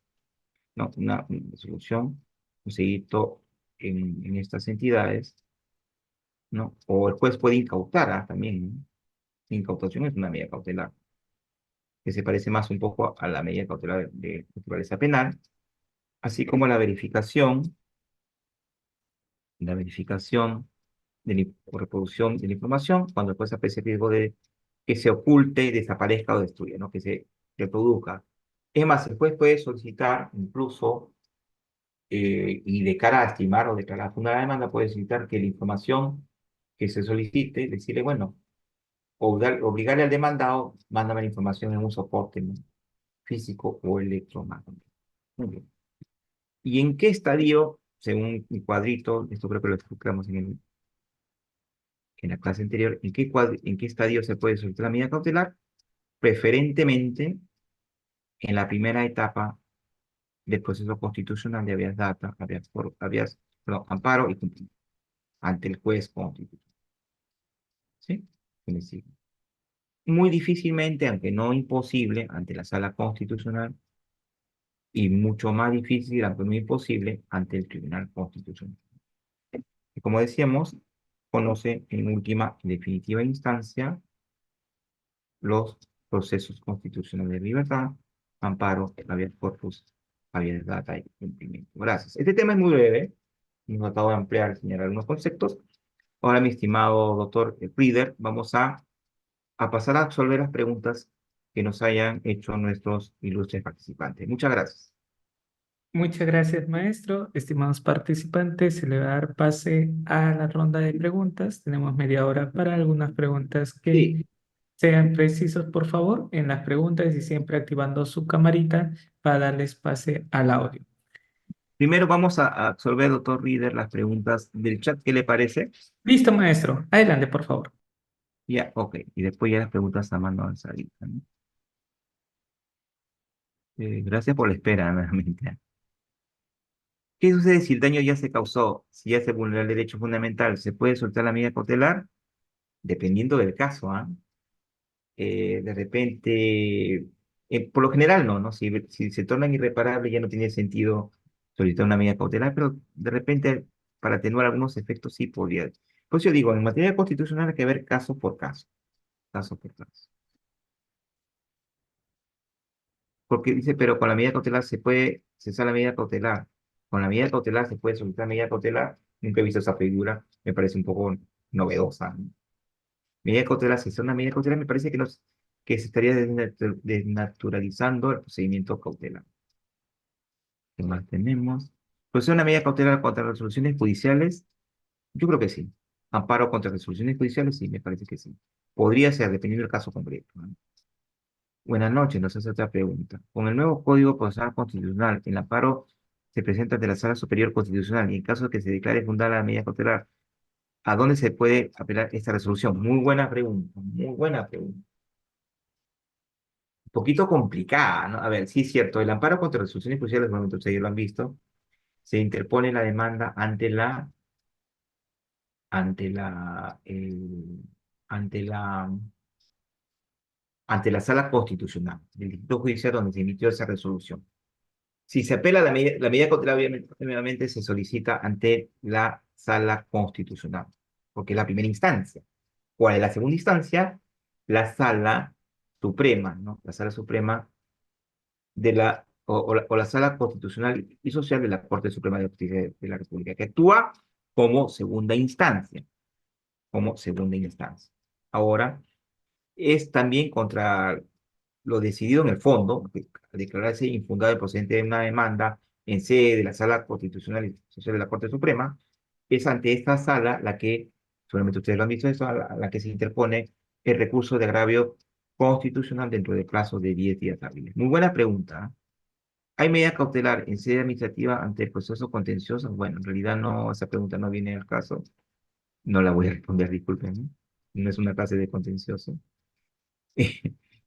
¿no? Una resolución, un sellito en estas entidades, ¿no? O el juez puede incautar, también, ¿no? Incautación es una medida cautelar, que se parece más un poco a la medida cautelar de naturaleza penal, así como la verificación o reproducción de la información, cuando el juez aprecie el riesgo de que se oculte, desaparezca o destruya, ¿no? Que se reproduzca. Es más, el juez puede solicitar incluso, y de cara a estimar o declarar fundada la demanda, puede solicitar que la información que se solicite, decirle, bueno, obligarle al demandado, mándame la información en un soporte, ¿no? Físico o electromagnético. Muy bien. ¿Y en qué estadio, según mi cuadrito, esto creo que lo explicamos en la clase anterior, en qué estadio se puede solicitar la medida cautelar? Preferentemente en la primera etapa del proceso constitucional de habeas data, perdón, amparo y cumplimiento ante el juez constitucional. ¿Sí? ¿Sí me sigue? Muy difícilmente, aunque no imposible, ante la sala constitucional y mucho más difícil, aunque no imposible, ante el tribunal constitucional. Y como decíamos, conoce en última y definitiva instancia los procesos constitucionales de libertad, amparo, habeas corpus, habeas data y cumplimiento. Gracias. Este tema es muy breve. Hemos tratado de ampliar y señalar algunos conceptos. Ahora, mi estimado doctor Frieder, vamos a pasar a resolver las preguntas que nos hayan hecho nuestros ilustres participantes. Muchas gracias. Muchas gracias, maestro. Estimados participantes, se le va a dar pase a la ronda de preguntas. Tenemos media hora para algunas preguntas Sí, que sean precisos, por favor, en las preguntas y siempre activando su camarita para darles pase al audio. primero vamos a resolver, doctor Frieder, las preguntas del chat. ¿Qué le parece? Listo, maestro. Adelante, por favor. Ya, ok. Y después ya las preguntas a mano alzadita, ¿no? Gracias por la espera, nuevamente. ¿Qué sucede si el daño ya se causó? Si ya se vulneró el derecho fundamental, ¿se puede soltar la medida cautelar? Dependiendo del caso, ¿ah? De repente, por lo general no, ¿no? Si se tornan irreparables ya no tiene sentido solicitar una medida cautelar, pero de repente para atenuar algunos efectos sí podría. Pues yo digo, en materia constitucional hay que ver caso por caso, caso por caso. Porque dice, pero con la medida cautelar se puede cesar la medida cautelar. Con la medida cautelar se puede solicitar medida cautelar. Nunca he visto esa figura, me parece un poco novedosa, ¿no? Medida cautelar, cesar una medida cautelar, me parece que se estaría desnaturalizando el procedimiento cautelar. ¿Qué más tenemos? Pues una medida cautelar contra resoluciones judiciales, yo creo que sí. Amparo contra resoluciones judiciales, sí, me parece que sí. Podría ser, dependiendo del caso concreto, ¿no? Buenas noches, nos hace otra pregunta. Con el nuevo Código Procesal Constitucional, el amparo se presenta ante la Sala Superior Constitucional y en caso de que se declare fundada la medida cautelar, ¿a dónde se puede apelar esta resolución? Muy buena pregunta, muy buena pregunta. Un poquito complicada, ¿no? A ver, sí es cierto, el amparo contra resoluciones judiciales, normalmente ustedes ya lo han visto, se interpone la demanda ante la, ante la, ante la Sala Constitucional, del Distrito Judicial donde se emitió esa resolución. Si se apela a la medida cautelar, obviamente se solicita ante la Sala Constitucional, porque es la primera instancia. ¿Cuál es la segunda instancia? La Sala Suprema, ¿no? La Sala Suprema o la Sala Constitucional y Social de la Corte Suprema de Justicia de la República, que actúa como segunda instancia, como segunda instancia. Ahora, es también contra lo decidido en el fondo, al declararse infundado el procedente de una demanda en sede de la Sala Constitucional y Social de la Corte Suprema, es ante esta sala la que, seguramente ustedes lo han visto, eso, a la que se interpone el recurso de agravio constitucional dentro del plazo de 10 días hábiles. Muy buena pregunta. ¿Hay medida cautelar en sede administrativa ante el proceso contencioso? Bueno, en realidad no, esa pregunta no viene al caso. No la voy a responder, disculpen. No es una clase de contencioso.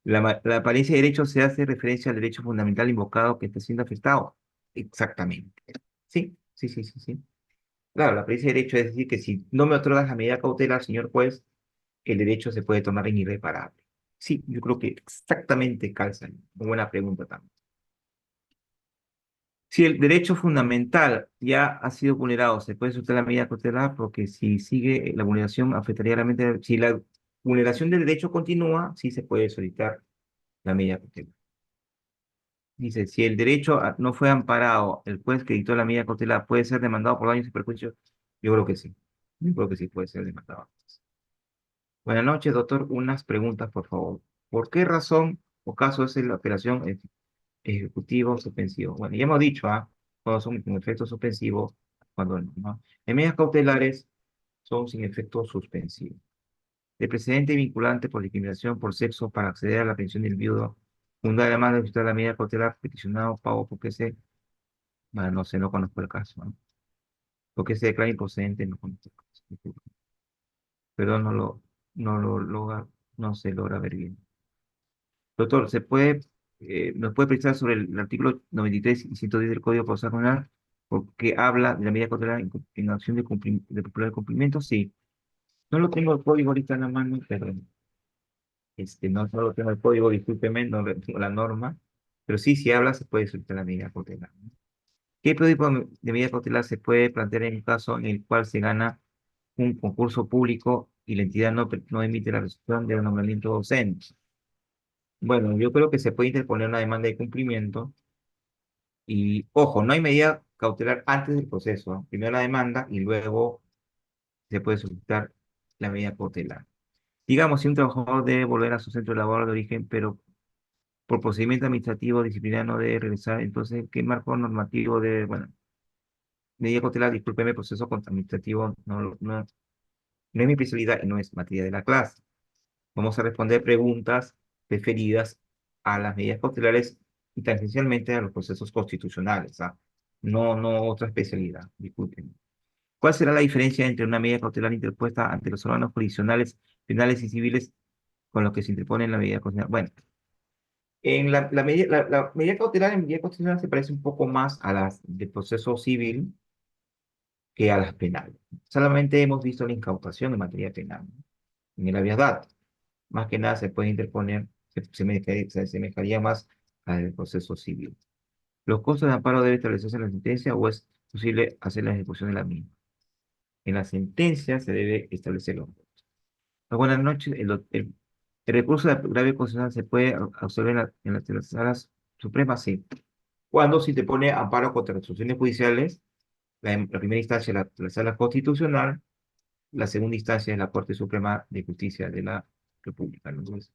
La apariencia de derecho se hace referencia al derecho fundamental invocado que está siendo afectado. Exactamente. Sí, sí, sí, sí, sí. Claro, la apariencia de derecho es decir que si no me otorgas la medida cautelar, señor juez, el derecho se puede tomar en irreparable. Sí, yo creo que exactamente calza. Muy buena pregunta también. Si el derecho fundamental ya ha sido vulnerado, se puede soltar la medida cautelar porque si sigue la vulneración afectaría realmente, si la vulneración del derecho continúa, sí se puede solicitar la medida cautelar. Dice, si el derecho no fue amparado, el juez que dictó la medida cautelar puede ser demandado por daños y perjuicios. Yo creo que sí. Yo creo que sí puede ser demandado. Buenas noches, doctor. Unas preguntas, por favor. ¿Por qué razón o caso es la operación ejecutivo suspensivo? Bueno, ya hemos dicho, ¿ah? Cuando son con efecto suspensivo, cuando no, ¿no? En medidas cautelares son sin efecto suspensivo. El precedente vinculante por discriminación por sexo para acceder a la pensión del viudo, fundada además de ejecutar la medida cautelar peticionado pago porque se Bueno, no sé, no conozco el caso, ¿no? Porque se declara improcedente, no conozco el caso. Disculpa. Pero no lo logra, no se logra ver bien. Doctor, nos puede precisar sobre el artículo 93 y 110 del Código Procesal Penal, porque habla de la medida cautelar en acción de popular cumplimiento? Sí. No lo tengo el código ahorita en la mano, pero no solo tengo el código, discúlpeme, no le tengo la norma, pero sí, si habla, se puede solicitar la medida cautelar, ¿no? ¿Qué tipo de medida cautelar se puede plantear en un caso en el cual se gana un concurso público y la entidad no emite la resolución de nombramiento docente? Bueno, yo creo que se puede interponer una demanda de cumplimiento y, ojo, no hay medida cautelar antes del proceso, ¿no? Primero la demanda y luego se puede solicitar la medida cautelar. Digamos, si un trabajador debe volver a su centro laboral de origen, pero por procedimiento administrativo disciplinario no debe regresar, entonces, ¿qué marco normativo debe, bueno, medida cautelar? Discúlpeme, proceso administrativo no es mi especialidad y no es materia de la clase. Vamos a responder preguntas referidas a las medidas cautelares y tangencialmente a los procesos constitucionales, ¿ah? No otra especialidad, disculpen. ¿Cuál será la diferencia entre una medida cautelar interpuesta ante los órganos jurisdiccionales, penales y civiles con los que se interpone la medida cautelar? Bueno, la medida cautelar en medida constitucional se parece un poco más a las de proceso civil que a las penales. Solamente hemos visto la incautación en materia penal, ¿no? En el habeas data. Más que nada se puede interponer, se asemejaría más al proceso civil. ¿Los costos de amparo deben establecerse en la sentencia o es posible hacer la ejecución de la misma? En la sentencia se debe establecer los costos. Buenas noches. El recurso de agravio constitucional se puede absolver en las salas supremas, sí. Cuando se interpone amparo contra resoluciones judiciales, la primera instancia es la sala constitucional, la segunda instancia es la Corte Suprema de Justicia de la República, ¿no? Entonces,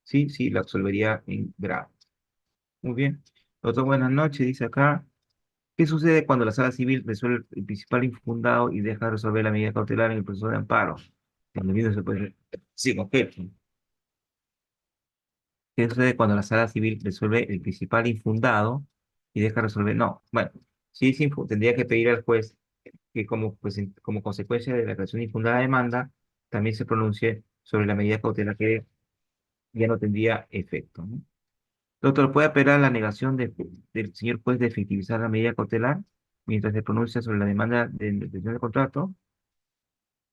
sí, sí, la absolvería en grado. Muy bien. Doctor, buenas noches, dice acá. ¿Qué sucede cuando la sala civil resuelve el principal infundado y deja de resolver la medida cautelar en el proceso de amparo? El debido se puede sin objeto. ¿Qué sucede cuando la sala civil resuelve el principal infundado y deja de resolver? No, bueno, sí, sí, tendría que pedir al juez que como consecuencia de la creación infundada de demanda, también se pronuncie sobre la medida cautelar que ya no tendría efecto, ¿no? Doctor, ¿puede apelar la negación del señor juez de efectivizar la medida cautelar mientras se pronuncia sobre la demanda de indemnización de contrato?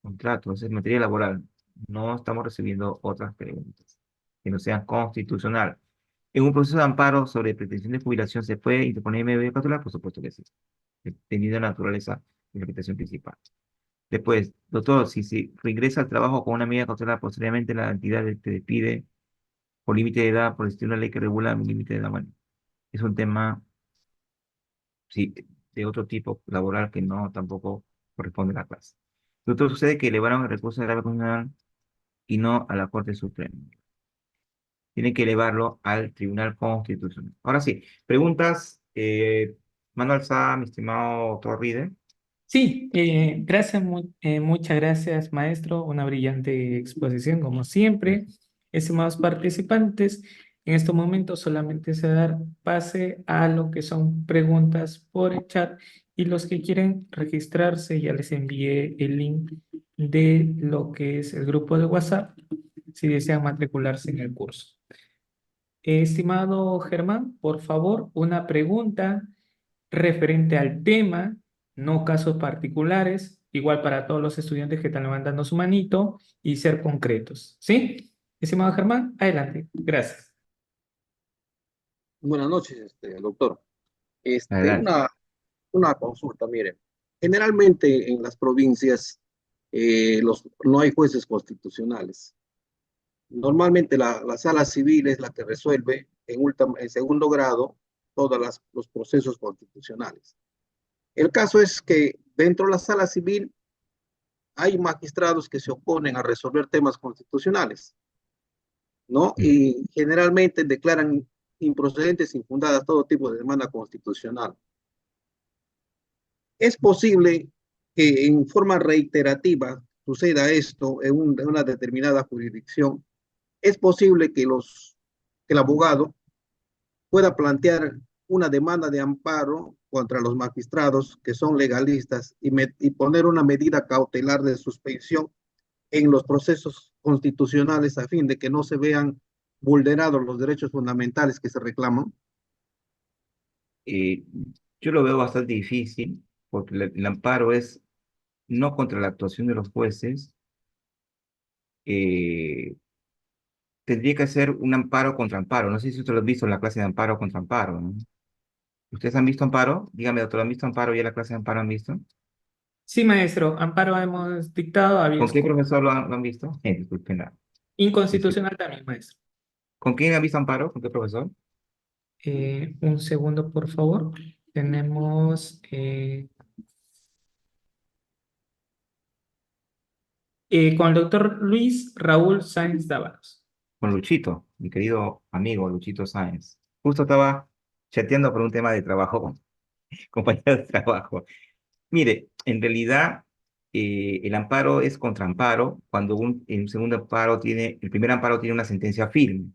Contrato, es en materia laboral. No estamos recibiendo otras preguntas que no sean constitucional. En un proceso de amparo sobre pretensión de jubilación, ¿se puede interponer medida cautelar? Por supuesto que sí, dependiendo de la naturaleza de la petición principal. Después, doctor, si se regresa al trabajo con una medida cautelar, posteriormente la entidad te despide por límite de edad, por existir una ley que regula el límite de edad. Bueno, es un tema, sí, de otro tipo laboral que no tampoco corresponde a la clase. Doctor, sucede que elevaron el recurso de grave constitucional y no a la Corte Suprema. Tienen que elevarlo al Tribunal Constitucional. Ahora sí, preguntas, mano alzada, mi estimado Torride. Sí, gracias, muchas gracias, maestro. Una brillante exposición, como siempre. Estimados participantes, en estos momentos solamente se dar pase a lo que son preguntas por el chat y los que quieren registrarse, ya les envié el link de lo que es el grupo de WhatsApp si desean matricularse en el curso. Estimado Germán, por favor, una pregunta referente al tema, no casos particulares, igual para todos los estudiantes que están levantando su manito y ser concretos. ¿Sí? Estimado Germán, adelante. Gracias. Buenas noches, doctor. Adelante. Una consulta, mire. Generalmente en las provincias no hay jueces constitucionales. Normalmente la sala civil es la que resuelve en segundo grado todos los procesos constitucionales. El caso es que dentro de la sala civil hay magistrados que se oponen a resolver temas constitucionales, ¿no? Y generalmente declaran improcedentes, infundadas todo tipo de demanda constitucional. Es posible que en forma reiterativa suceda esto en una determinada jurisdicción. Es posible que el abogado pueda plantear una demanda de amparo contra los magistrados que son legalistas y poner una medida cautelar de suspensión en los procesos constitucionales a fin de que no se vean vulnerados los derechos fundamentales que se reclaman? Eh, yo lo veo bastante difícil porque el amparo es no contra la actuación de los jueces, eh, tendría que ser un amparo contra amparo. No sé si ustedes lo han visto en la clase de amparo contra amparo, ¿no? ¿Ustedes han visto amparo? Dígame, doctor, ¿han visto amparo? ¿Ya la clase de amparo han visto? Sí, maestro, amparo hemos dictado, había ¿Con qué profesor lo han visto? Disculpen, disculpen. inconstitucional también, maestro. ¿Con quién han visto amparo? ¿Con qué profesor? Un segundo, por favor. Tenemos con el doctor Luis Raúl Sáenz Dávalos. Con Luchito, mi querido amigo Luchito Sáenz. Justo estaba chateando por un tema de trabajo con compañeros de trabajo. Mire, en realidad el amparo es contra amparo cuando el segundo amparo tiene, el primer amparo tiene una sentencia firme.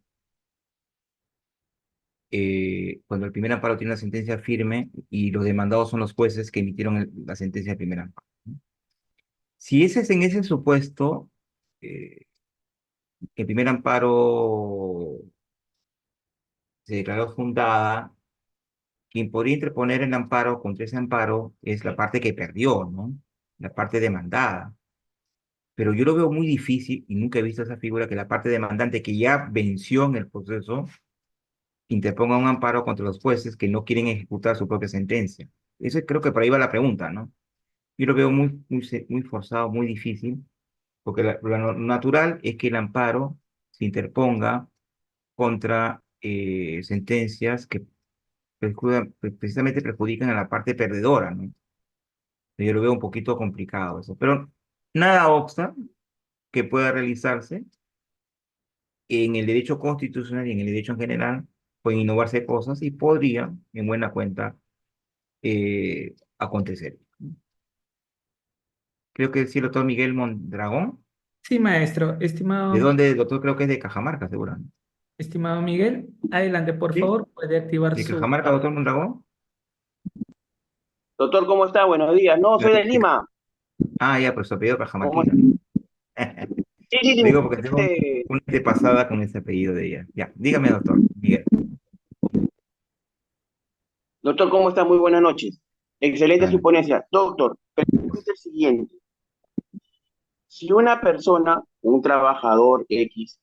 Cuando el primer amparo tiene una sentencia firme y los demandados son los jueces que emitieron la sentencia del primer amparo, ¿no? Si ese es en ese supuesto, eh, el primer amparo se declaró fundada, quien podría interponer el amparo contra ese amparo es la parte que perdió, ¿no? La parte demandada. Pero yo lo veo muy difícil y nunca he visto esa figura que la parte demandante que ya venció en el proceso interponga un amparo contra los jueces que no quieren ejecutar su propia sentencia. Eso creo que por ahí va la pregunta, ¿no? Yo lo veo muy forzado, muy difícil, porque lo natural es que el amparo se interponga contra sentencias que precisamente perjudican a la parte perdedora, ¿no? Yo lo veo un poquito complicado eso, pero nada obsta que pueda realizarse en el derecho constitucional y en el derecho en general, pueden innovarse cosas y podría, en buena cuenta, acontecer. Creo que sí, el doctor Miguel Mondragón. Sí, maestro. ¿De dónde, el doctor? Creo que es de Cajamarca, seguro. Estimado Miguel, adelante, por ¿Sí? favor, puede activar ¿De su... Cajamarca, doctor Mondragón? Doctor, ¿cómo está? Buenos días. No, soy de Lima. Ya, pues su apellido ¿Cómo cajamarquino. Sí, sí, Lo sí. digo porque tengo una pasada con ese apellido de ella. Ya, dígame, doctor Miguel. Doctor, ¿cómo está? Muy buenas noches. Excelente su Ah, ponencia. Doctor, pregunta el siguiente. Si una persona, un trabajador X,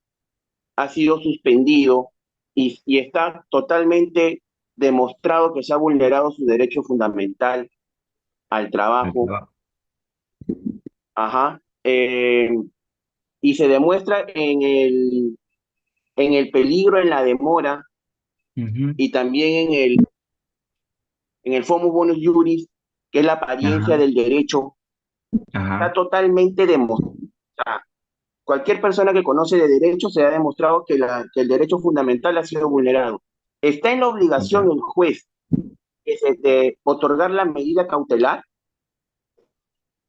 ha sido suspendido y está totalmente demostrado que se ha vulnerado su derecho fundamental al trabajo, va. ajá, y se demuestra en el peligro, en la demora Ujú. y también en el Fomus Bonus Juris, que es la apariencia Ajá, del derecho, está ajá, totalmente demostrado. O sea, cualquier persona que conoce de derecho se ha demostrado que el derecho fundamental ha sido vulnerado. Está en la obligación ya. el juez de otorgar la medida cautelar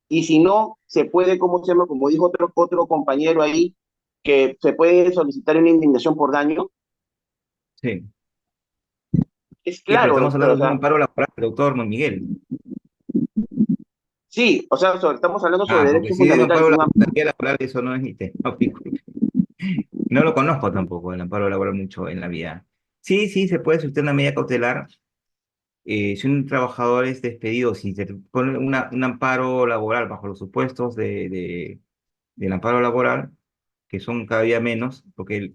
y si no, se puede, ¿cómo se llama? Como dijo otro compañero ahí, que se puede solicitar una indignación por daño. Sí. Es Sí, pero claro, estamos doctor, o hablando de un sea, amparo laboral, doctor Miguel. sí, o sea, estamos hablando sobre Porque derechos si es de fundamentales. amparo laboral, la vía laboral, eso no es ni tema. No lo conozco tampoco, el amparo laboral mucho en la vida. Sí, sí, se puede solicitar una medida cautelar. Si un trabajador es despedido, si se pone un amparo laboral bajo los supuestos del amparo laboral, que son cada día menos, porque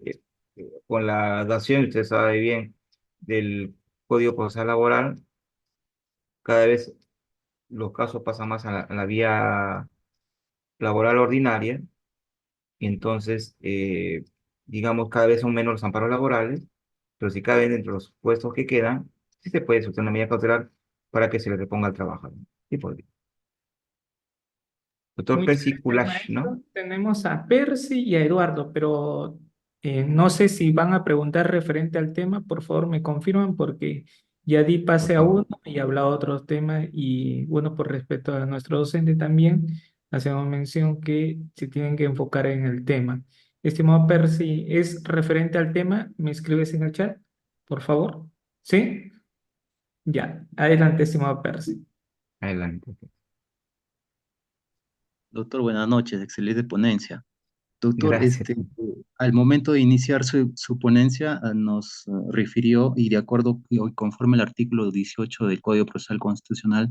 con la dación, usted sabe bien, del Código Procesal Laboral, cada vez los casos pasan más a la vía laboral ordinaria, y entonces, digamos, cada vez son menos los amparos laborales, pero si caben dentro de los puestos que quedan, sí se puede soltar una medida cautelar para que se le reponga al trabajador. Sí podría. Doctor Muchas Percy gracias, Kulash, ¿no? maestro. Tenemos a Percy y a Eduardo, pero no sé si van a preguntar referente al tema. Por favor, me confirman porque ya di Por pase a favor. uno y hablaba otros temas y bueno, por respeto a nuestro docente también, hacemos mención que se tienen que enfocar en el tema. Estimado Percy, ¿es referente al tema? ¿Me escribes en el chat, por favor? ¿Sí? Ya, adelante, estimado Percy. Adelante. Doctor, buenas noches, excelente ponencia. Doctor, Gracias. al momento de iniciar su ponencia, nos refirió, y de acuerdo y conforme al artículo 18 del Código Procesal Constitucional,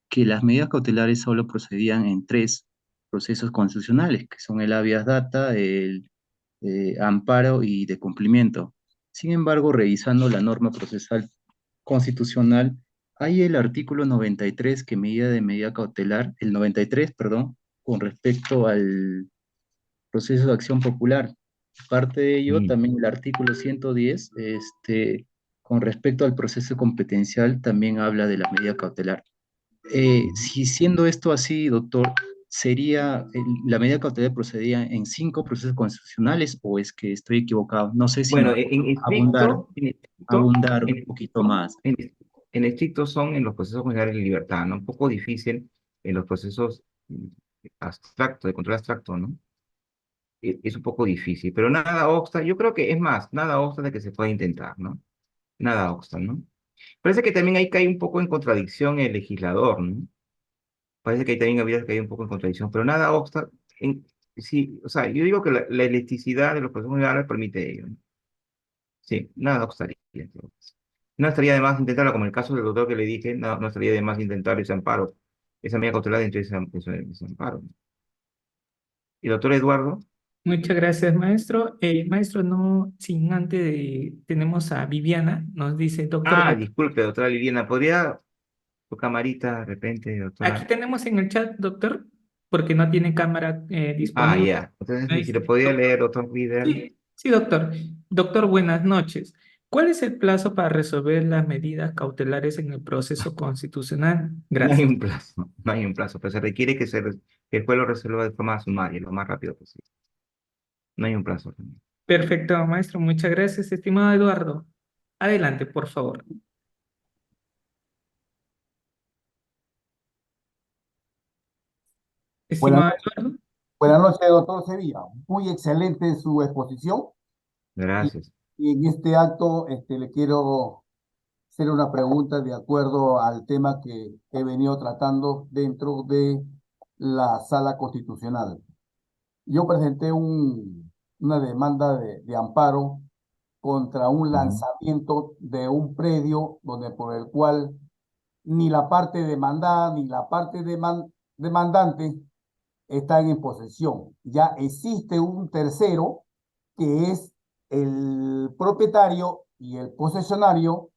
que las medidas cautelares solo procedían en tres procesos constitucionales, que son el habeas data, el amparo y de cumplimiento. Sin embargo, revisando la norma procesal constitucional, hay el artículo 93 que medida cautelar, el 93, perdón, con respecto al proceso de acción popular. Parte de ello, Mm. también el artículo 110, con respecto al proceso competencial, también habla de la medida cautelar. Si siendo esto así, doctor, la medida cautelar procedía en cinco procesos constitucionales o es que estoy equivocado? No sé si Bueno, nos puede abundar en un poquito estricto, más. en estricto son en los procesos generales de libertad, ¿no? Un poco difícil en los procesos abstractos, de control abstracto, ¿no? Es un poco difícil, pero nada obsta, yo creo que es más, nada obsta de que se pueda intentar, ¿no? Nada obsta, ¿no? Parece que también ahí cae un poco en contradicción el legislador, ¿no? Parece que ahí también habría caído un poco en contradicción, pero nada obsta, sí, o sea, yo digo que la elasticidad de los procesos generales permite ello, ¿no? Sí, nada obstaría. No estaría de más intentarlo, como el caso del doctor que le dije, no estaría de más intentar ese amparo, esa medida cautelar dentro de ese amparo. ¿Y doctor Eduardo? Muchas gracias, maestro. Maestro, no, sin antes tenemos a Viviana, nos dice, doctor, Ah, disculpe, doctora Liliana, ¿podría su camarita de repente, aquí doctora? tenemos en el chat, doctor, porque no tiene cámara Ah, disponible. ya. Entonces, Me si dice, lo podía leer, doctor Reader. sí, sí, doctor. Doctor, buenas noches. ¿Cuál es el plazo para resolver las medidas cautelares en el proceso constitucional? No hay Gracias. un plazo, no hay un plazo, pero se requiere que el juez lo resuelva de forma sumaria, lo más rápido posible. No hay un plazo. Perfecto, maestro. Muchas gracias, estimado Eduardo. Adelante, por favor. Buenas, Estimado Eduardo. buenas noches, doctor Sevilla. Muy excelente su exposición y, Gracias. y en este acto le quiero hacer una pregunta de acuerdo al tema que he venido tratando dentro de la sala constitucional. Yo presenté una demanda de amparo contra un Ujú. lanzamiento de un predio donde por el cual ni la parte demandada ni la parte demandante están en posesión. Ya existe un tercero que es el propietario y el posesionario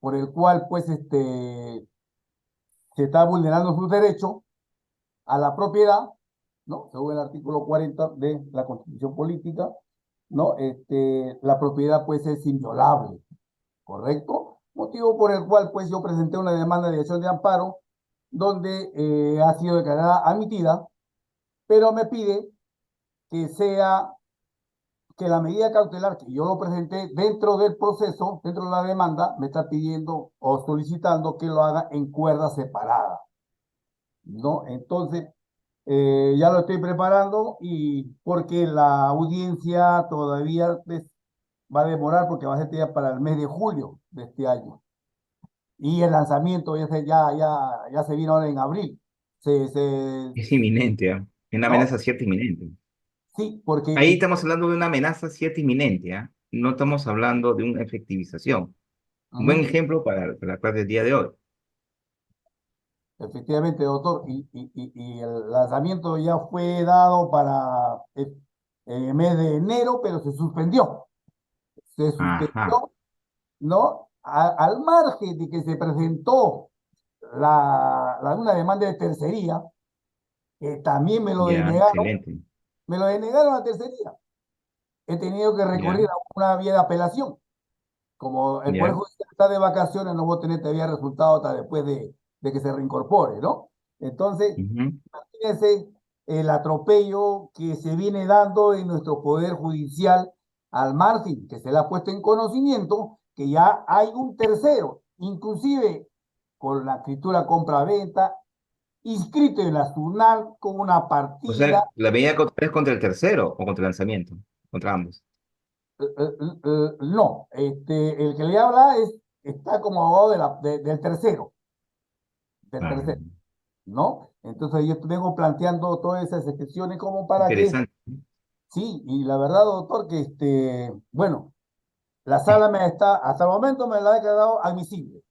por el cual pues se está vulnerando su derecho a la propiedad, ¿no? Según el artículo 40 de la Constitución Política, ¿no? La propiedad pues es inviolable, ¿correcto? Motivo por el cual pues yo presenté una demanda de acción de amparo donde ha sido declarada admitida, pero me pide que sea que la medida cautelar que yo lo presenté dentro del proceso, dentro de la demanda, me está pidiendo o solicitando que lo haga en cuerda separada, ¿no? Entonces, ya lo estoy preparando y porque la audiencia todavía va a demorar porque va a ser ya para el mes de julio de este año. Y el lanzamiento ya se vino ahora en abril. Es inminente, ¿ah? Una ¿No? amenaza cierta inminente. Sí, porque Ahí estamos hablando de una amenaza cierta inminente, ¿ah? No estamos hablando de una efectivización. Un buen ujú, ejemplo para la clase del día de hoy. efectivamente, doctor, y el lanzamiento ya fue dado para el mes de enero, pero se suspendió. Se Ajá, suspendió, ¿no? Al margen de que se presentó una demanda de tercería, que también ya, excelente. me lo denegaron a tercería. He tenido que Ya, recurrir a una vía de apelación. Como el Poder ya. Judicial está de vacaciones, no voy a tener todavía resultado hasta después de que se reincorpore, ¿no? Entonces, Ujú. imagínense el atropello que se viene dando en nuestro Poder Judicial al margen, que se le ha puesto en conocimiento que ya hay un tercero, inclusive con la escritura compra-venta, inscrito en la SUNAL con una O sea, partida. la medida es contra el tercero o contra el lanzamiento. Contra ambos. No, el que le habla es está como abogado del tercero, Ah, ¿no? Entonces yo vengo planteando todas esas excepciones como para que, interesante. sí, y la verdad, doctor, que bueno, la sala hasta el momento me la ha declarado admisible,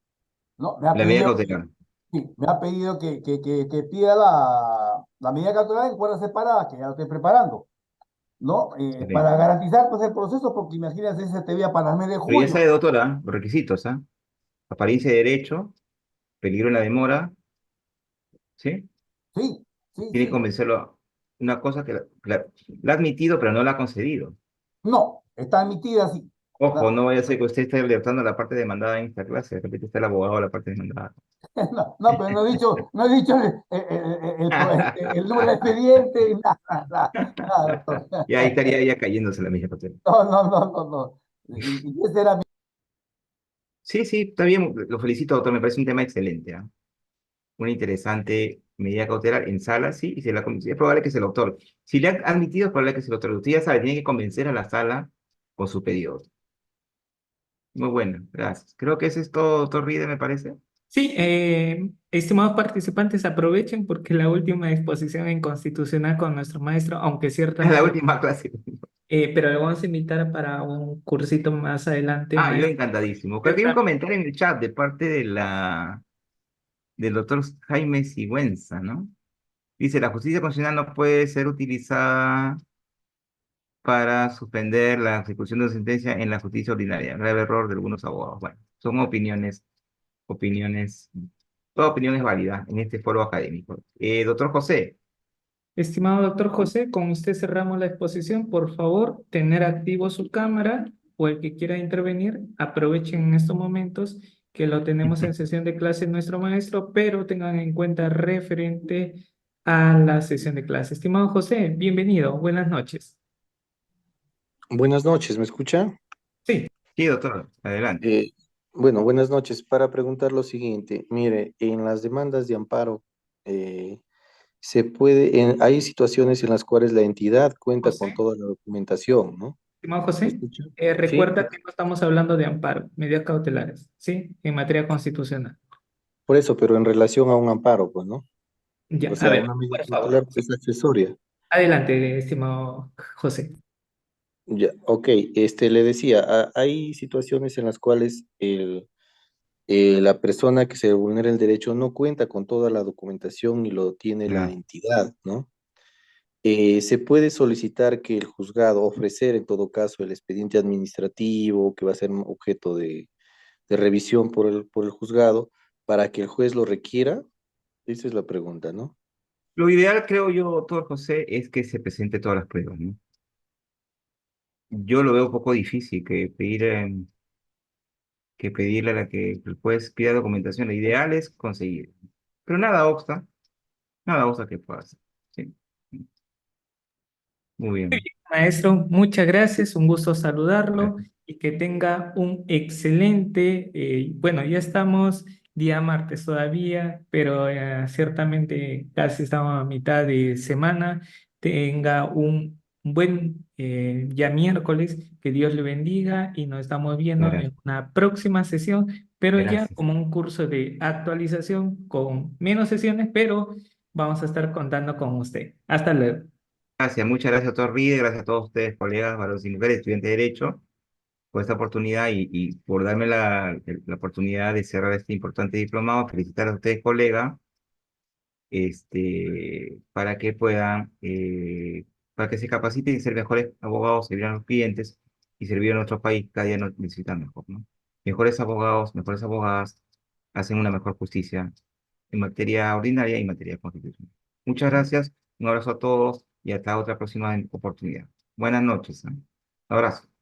¿no? Me ha La medida pedido, cautelar. sí, me ha pedido que pida la medida cautelar en cuerdas separadas, que ya lo estoy preparando, ¿no? Para Excelente. garantizar pues el proceso, porque imagínense, se te vía para el mes de Pero ya julio. sabe, doctora, los requisitos, ¿ah? Apariencia de derecho, peligro en la demora, ¿sí? Sí, sí, Tiene que sí. convencerlo. Una cosa que la ha admitido, pero no la ha concedido. No, está admitida, sí. Ojo, No, no vaya a ser que usted esté alertando a la parte demandada en esta clase. De repente está el abogado de la parte demandada. no, no, pero no he dicho el número de expediente, nada, nada, nada, doctor. Y ahí estaría ella cayéndose la misma patela. No, no, no, no, no. Y ese era mi... Sí, sí, está bien. Lo felicito, doctor. Me parece un tema excelente, ¿ah? Una interesante medida cautelar en sala, sí, y es probable que se lo otorgue. Si le han admitido, es probable que se lo otorgue. Usted ya sabe, tiene que convencer a la sala con su pedido. Muy bueno, gracias. Creo que eso es todo, doctor Ride, me parece. Sí, estimados participantes, aprovechen porque la última exposición en constitucional con nuestro maestro, aunque Es la ciertamente, última clase. pero le vamos a invitar para un cursito más adelante, Ah, yo maestro. encantadísimo. Creo que hay un comentario en el chat de parte del doctor Jaime Sigüenza, ¿no? Dice, la justicia constitucional no puede ser utilizada para suspender la ejecución de una sentencia en la justicia ordinaria. Grave error de algunos abogados. Bueno, son opiniones, toda opinión es válida en este foro académico. Doctor José, Estimado doctor José, con usted cerramos la exposición. Por favor, tener activo su cámara o el que quiera intervenir, aprovechen en estos momentos que lo tenemos en sesión de clase nuestro maestro, pero tengan en cuenta referente a la sesión de clase. Estimado José, bienvenido, buenas noches. Buenas noches, ¿me escucha? Sí, sí, doctor, adelante. Eh, bueno, buenas noches. Para preguntar lo siguiente, mire, en las demandas de amparo, eh, hay situaciones en las cuales la entidad cuenta con José, toda la documentación, ¿no? estimado ¿Me José, escucha? Sí, recuerda que no estamos hablando de amparo, medidas cautelares, ¿sí? En materia constitucional. por eso, pero en relación a un amparo, pues, ¿no? Ya, O a sea, ver, una medida por cautelar favor. es accesoria. Adelante, estimado José. Ya, ok, le decía, hay situaciones en las cuales la persona que se vulnera el derecho no cuenta con toda la documentación y lo tiene la Claro. entidad, ¿no? Se puede solicitar que el juzgado, ofrecer en todo caso el expediente administrativo que va a ser objeto de revisión por el juzgado para que el juez lo requiera. Esa es la pregunta, ¿no? Lo ideal, creo yo, doctor José, es que se presente todas las pruebas, ¿no? Yo lo veo un poco difícil que pedirle a la que el juez pida documentación. Lo ideal es conseguir. Pero nada obsta que pueda hacer. Sí. Muy bien. Maestro, muchas gracias, un gusto saludarlo Gracias. y que tenga un excelente, bueno, ya estamos día martes todavía, pero ciertamente casi estamos a mitad de semana. Tenga un buen ya miércoles, que Dios le bendiga y nos estamos viendo en Gracias. una próxima sesión, pero ya Gracias. como un curso de actualización con menos sesiones, pero vamos a estar contando con usted. Hasta luego. Gracias, muchas gracias, doctor Ride. Gracias a todos ustedes, colegas, varones y mujeres, estudiantes de Derecho, por esta oportunidad y por darme la oportunidad de cerrar este importante diplomado. Felicitar a ustedes, colegas, para que puedan, para que se capaciten y ser mejores abogados, servir a los clientes y servir a nuestro país. Cada día nos necesitan mejor, ¿no? Mejores abogados, mejores abogadas hacen una mejor justicia en materia ordinaria y en materia constitucional. Muchas gracias, un abrazo a todos y hasta otra próxima oportunidad. Buenas noches, ¿eh? Abrazo.